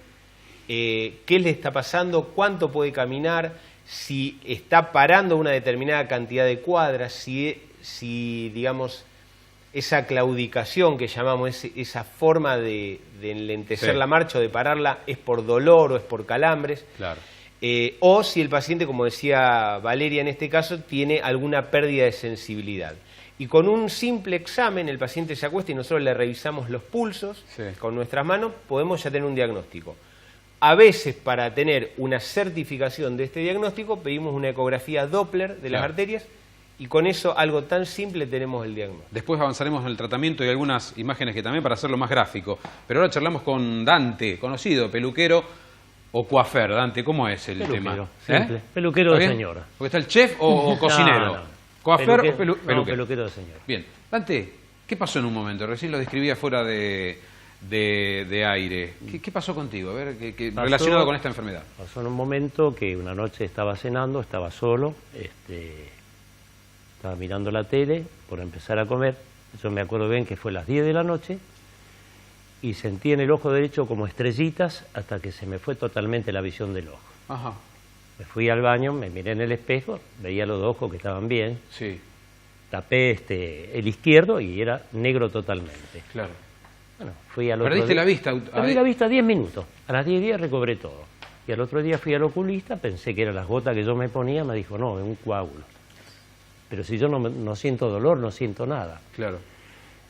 qué le está pasando, cuánto puede caminar, si está parando una determinada cantidad de cuadras, si digamos, esa claudicación que llamamos, esa forma de enlentecer Sí. la marcha o de pararla, es por dolor o es por calambres. Claro. O si el paciente, como decía Valeria en este caso, tiene alguna pérdida de sensibilidad. Y con un simple examen el paciente se acuesta y nosotros le revisamos los pulsos Sí. con nuestras manos, podemos ya tener un diagnóstico. A veces, para tener una certificación de este diagnóstico, pedimos una ecografía Doppler de las Claro. arterias y con eso, algo tan simple, tenemos el diagnóstico. Después avanzaremos en el tratamiento y algunas imágenes que también para hacerlo más gráfico. Pero ahora charlamos con Dante, conocido, peluquero o coafer. Dante, ¿cómo es el Peluquero, tema? simple. Peluquero ¿Está de bien? señora. Porque está el chef o cocinero. No. ¿Coafer Peluquero, o peluquero? no, peluquero de señora. Bien. Dante, ¿qué pasó en un momento? Recién lo describía fuera de aire. ¿Qué pasó contigo? A ver, Pasó- relacionado con esta enfermedad. Pasó en un momento que una noche estaba cenando, estaba solo, estaba mirando la tele por empezar a comer. Yo me acuerdo bien que fue las 10 de la noche y sentí en el ojo derecho como estrellitas hasta que se me fue totalmente la visión del ojo. Ajá. Me fui al baño, me miré en el espejo, veía los dos ojos que estaban bien, Sí, tapé el izquierdo y era negro totalmente. claro. Bueno, fui al otro ¿Perdiste día- la vista? Perdí la vista 10 minutos. A las 10 días recobré todo. Y al otro día fui al oculista, pensé que eran las gotas que yo me ponía, me dijo, no, es un coágulo. Pero si yo no siento dolor, no siento nada. Claro.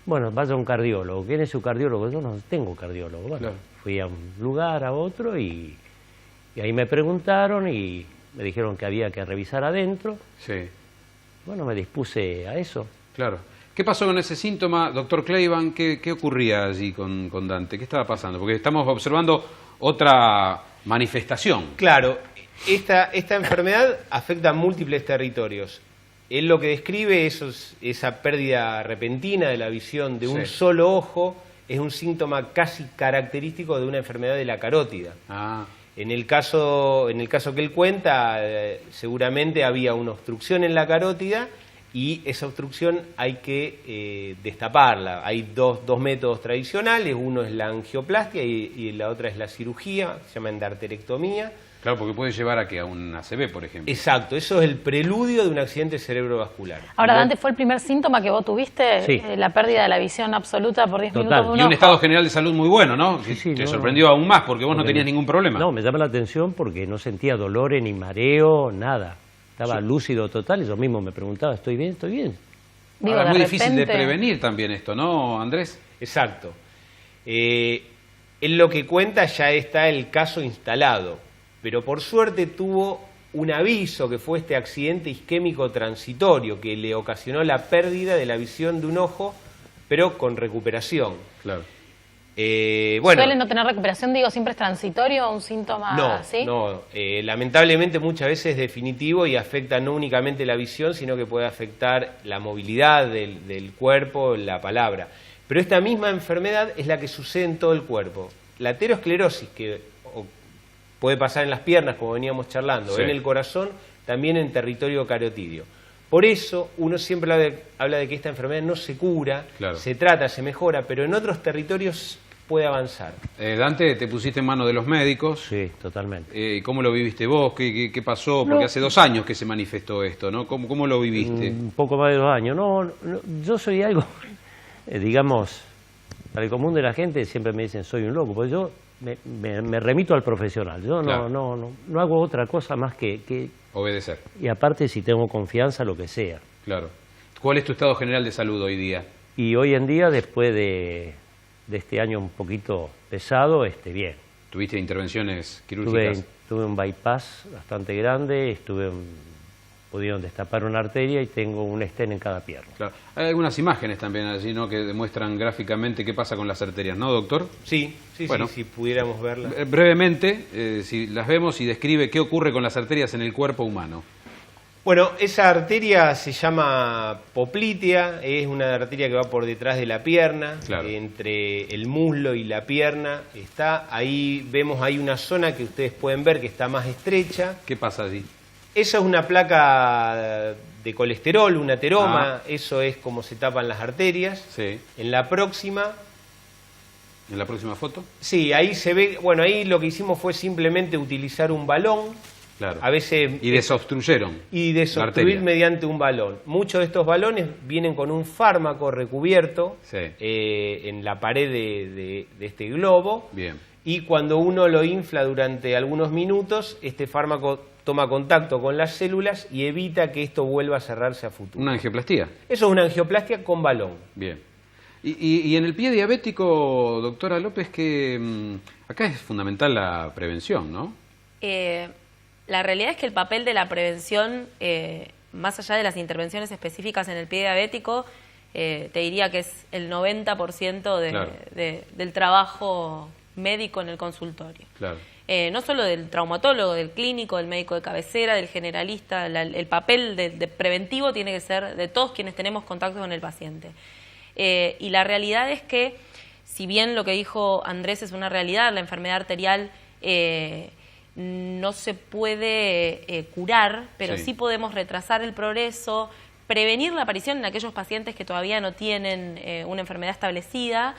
Bueno, vaya a un cardiólogo. ¿Quién es su cardiólogo? Yo no tengo cardiólogo. Bueno, Claro. fui a un lugar, a otro, y ahí me preguntaron y me dijeron que había que revisar adentro. Sí, Bueno, me dispuse a eso. claro. ¿Qué pasó con ese síntoma, doctor Cleiban? ¿Qué ocurría allí con Dante? ¿Qué estaba pasando? Porque estamos observando otra manifestación. Claro, esta enfermedad afecta a múltiples territorios. Él lo que describe esa pérdida repentina de la visión de un Sí. solo ojo es un síntoma casi característico de una enfermedad de la carótida. Ah, En el caso que él cuenta, seguramente había una obstrucción en la carótida y esa obstrucción hay que destaparla. Hay dos métodos tradicionales, uno es la angioplastia y la otra es la cirugía, se llama endarterectomía. Claro, porque puede llevar a un ACV, por ejemplo. Exacto, eso es el preludio de un accidente cerebrovascular. Ahora, Dante, ¿fue el primer síntoma que vos tuviste? Sí. La pérdida de la visión absoluta por 10 minutos de un ojo. Y un estado general de salud muy bueno, ¿no? Sí, Te sorprendió aún más porque vos no tenías ningún problema. No, me llama la atención porque no sentía dolores ni mareo, nada. Estaba lúcido total y yo mismo me preguntaba, ¿estoy bien? ¿Estoy bien? Ahora, es muy difícil de prevenir también esto, ¿no, Andrés? Exacto. En lo que cuenta ya está el caso instalado, pero por suerte tuvo un aviso que fue este accidente isquémico transitorio que le ocasionó la pérdida de la visión de un ojo, pero con recuperación. Claro. Bueno, ¿Suele no tener recuperación? Digo, ¿siempre es transitorio o un síntoma así? No, lamentablemente muchas veces es definitivo y afecta no únicamente la visión, sino que puede afectar la movilidad del cuerpo, la palabra. Pero esta misma enfermedad es la que sucede en todo el cuerpo. La aterosclerosis, que puede pasar en las piernas, como veníamos charlando, en el corazón, también en territorio carotidio. Por eso uno siempre habla de que esta enfermedad no se cura, se trata, se mejora, pero en otros territorios puede avanzar. Dante, te pusiste en manos de los médicos. Sí, totalmente. ¿Cómo lo viviste vos? ¿Qué pasó? Porque hace 2 años que se manifestó esto, ¿no? ¿Cómo lo viviste? Un poco más de 2 años. No, yo soy algo, digamos, para el común de la gente siempre me dicen soy un loco, porque yo me remito al profesional. Yo no hago otra cosa más que obedecer. Y aparte si tengo confianza, lo que sea. Claro. ¿Cuál es tu estado general de salud hoy día? Y hoy en día, después de este año un poquito pesado, bien. ¿Tuviste intervenciones quirúrgicas? Tuve un bypass bastante grande, pudieron destapar una arteria y tengo un stent en cada pierna. Claro. Hay algunas imágenes también allí, ¿no?, que demuestran gráficamente qué pasa con las arterias, ¿no, doctor? Sí, bueno, si pudiéramos verlas. Brevemente, si las vemos y describe qué ocurre con las arterias en el cuerpo humano. Bueno, esa arteria se llama poplitea, es una arteria que va por detrás de la pierna, entre el muslo y la pierna está. Ahí vemos, hay una zona que ustedes pueden ver que está más estrecha. ¿Qué pasa allí? Esa es una placa de colesterol, un ateroma, eso es como se tapan las arterias. Sí. En la próxima foto. Sí, ahí se ve, bueno, ahí lo que hicimos fue simplemente utilizar un balón. Claro. A veces, y desobstruyeron. Y desobstruir mediante un balón. Muchos de estos balones vienen con un fármaco recubierto en la pared de este globo. Bien. Y cuando uno lo infla durante algunos minutos, este fármaco toma contacto con las células y evita que esto vuelva a cerrarse a futuro. ¿Una angioplastia? Eso es una angioplastia con balón. Bien. Y en el pie diabético, doctora López, que acá es fundamental la prevención, ¿no? La realidad es que el papel de la prevención, más allá de las intervenciones específicas en el pie diabético, te diría que es el 90% del trabajo médico en el consultorio. Claro. No solo del traumatólogo, del clínico, del médico de cabecera, del generalista, el papel de preventivo tiene que ser de todos quienes tenemos contacto con el paciente. Y la realidad es que, si bien lo que dijo Andrés es una realidad, la enfermedad arterial no se puede curar, pero sí podemos retrasar el progreso, prevenir la aparición en aquellos pacientes que todavía no tienen una enfermedad establecida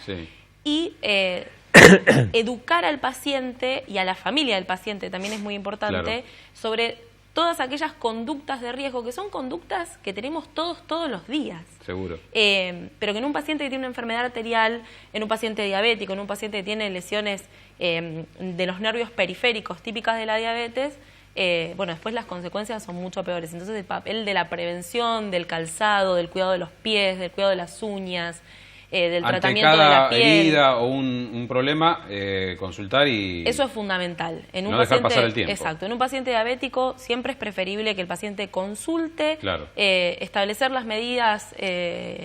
y educar al paciente y a la familia del paciente, también es muy importante, sobre todas aquellas conductas de riesgo, que son conductas que tenemos todos los días. Seguro. Pero que en un paciente que tiene una enfermedad arterial, en un paciente diabético, en un paciente que tiene lesiones de los nervios periféricos típicas de la diabetes, bueno, después las consecuencias son mucho peores. Entonces el papel de la prevención, del calzado, del cuidado de los pies, del cuidado de las uñas, del tratamiento de la piel. Ante cada herida o un problema, consultar y... Eso es fundamental. No dejar pasar el tiempo. Exacto. En un paciente diabético siempre es preferible que el paciente consulte, establecer las medidas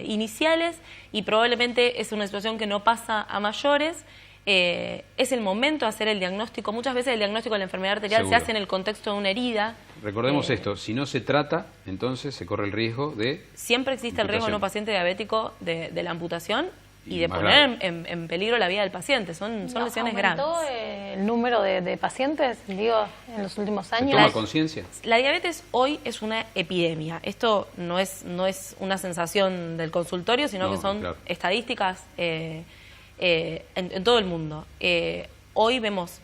iniciales, y probablemente es una situación que no pasa a mayores. Es el momento de hacer el diagnóstico. Muchas veces el diagnóstico de la enfermedad arterial se hace en el contexto de una herida. Recordemos esto, si no se trata, entonces se corre el riesgo de... Siempre existe el riesgo en un paciente diabético de la amputación, y de poner en peligro la vida del paciente. Son lesiones grandes. ¿Aumentó el número de pacientes, digo, en los últimos años? ¿Toma conciencia? La diabetes hoy es una epidemia. Esto no es una sensación del consultorio, sino que son estadísticas en todo el mundo. Hoy vemos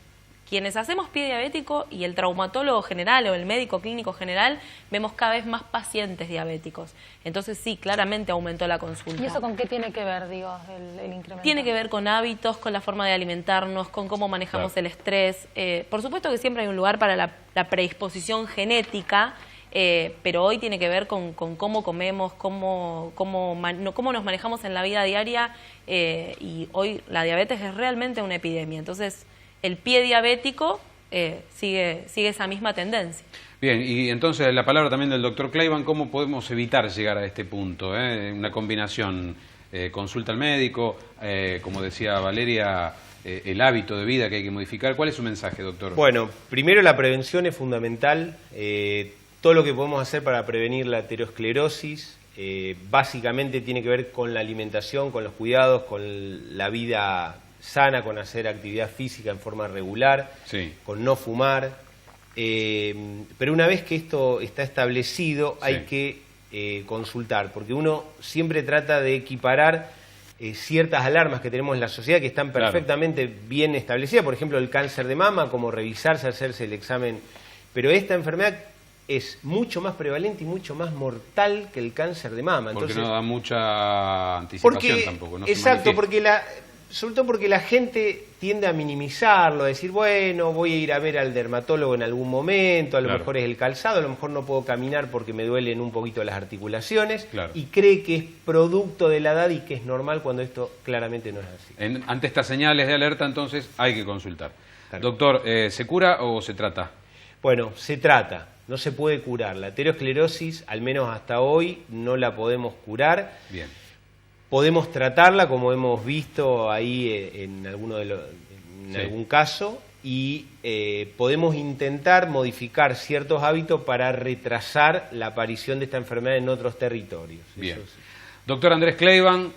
quienes hacemos pie diabético y el traumatólogo general o el médico clínico general, vemos cada vez más pacientes diabéticos. Entonces sí, claramente aumentó la consulta. ¿Y eso con qué tiene que ver, digo, el incremento? Tiene que ver con hábitos, con la forma de alimentarnos, con cómo manejamos el estrés. Por supuesto que siempre hay un lugar para la predisposición genética, pero hoy tiene que ver con cómo comemos, cómo nos manejamos en la vida diaria, y hoy la diabetes es realmente una epidemia. Entonces, el pie diabético sigue esa misma tendencia. Bien, y entonces la palabra también del doctor Kleiban, ¿cómo podemos evitar llegar a este punto? Una combinación, consulta al médico, como decía Valeria, el hábito de vida que hay que modificar. ¿Cuál es su mensaje, doctor? Bueno, primero la prevención es fundamental. Todo lo que podemos hacer para prevenir la aterosclerosis básicamente tiene que ver con la alimentación, con los cuidados, con la vida sana, con hacer actividad física en forma regular, con no fumar. Pero una vez que esto está establecido hay que consultar, porque uno siempre trata de equiparar ciertas alarmas que tenemos en la sociedad que están perfectamente bien establecidas, por ejemplo el cáncer de mama, como revisarse, hacerse el examen, pero esta enfermedad es mucho más prevalente y mucho más mortal que el cáncer de mama. Porque no da mucha anticipación tampoco. Exacto, sobre todo porque la gente tiende a minimizarlo, a decir, bueno, voy a ir a ver al dermatólogo en algún momento, a lo mejor es el calzado, a lo mejor no puedo caminar porque me duelen un poquito las articulaciones, y cree que es producto de la edad y que es normal cuando esto claramente no es así. Ante estas señales de alerta, entonces, hay que consultar. Doctor, ¿se cura o se trata? Bueno, se trata, no se puede curar. La aterosclerosis, al menos hasta hoy, no la podemos curar. Bien. Podemos tratarla, como hemos visto ahí en algún caso, y podemos intentar modificar ciertos hábitos para retrasar la aparición de esta enfermedad en otros territorios. Bien. Doctor Andrés Kleiban,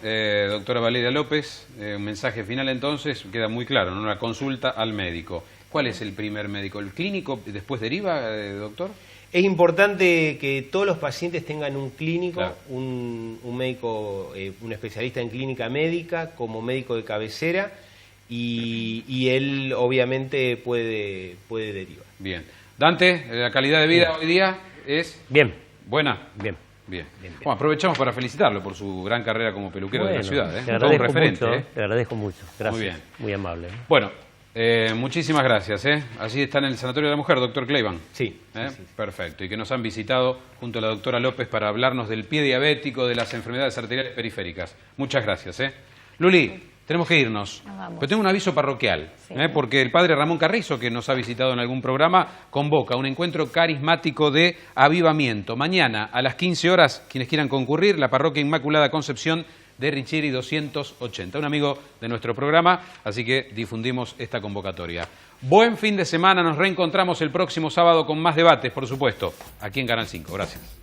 doctora Valeria López, un mensaje final entonces, queda muy claro, ¿no? Una consulta al médico. ¿Cuál es el primer médico? ¿El clínico después deriva, doctor? Es importante que todos los pacientes tengan un clínico, un médico, un especialista en clínica médica como médico de cabecera, y él obviamente puede derivar. Bien. Dante, la calidad de vida hoy día es... Bien. ¿Buena? Bien. Bien. Bueno, aprovechamos para felicitarlo por su gran carrera como peluquero de la ciudad. Te agradezco mucho, te agradezco mucho. Gracias. Muy bien. Muy amable. Bueno, muchísimas gracias. Así está en el Sanatorio de la Mujer, doctor Kleiban. Sí. Perfecto. Y que nos han visitado junto a la doctora López para hablarnos del pie diabético, de las enfermedades arteriales periféricas. Muchas gracias. Luli, tenemos que irnos. Pero tengo un aviso parroquial, porque el padre Ramón Carrizo, que nos ha visitado en algún programa, convoca un encuentro carismático de avivamiento. Mañana a las 15 horas, quienes quieran concurrir, la parroquia Inmaculada Concepción de Richieri 280. Un amigo de nuestro programa, así que difundimos esta convocatoria. Buen fin de semana, nos reencontramos el próximo sábado con más debates, por supuesto, aquí en Canal 5. Gracias.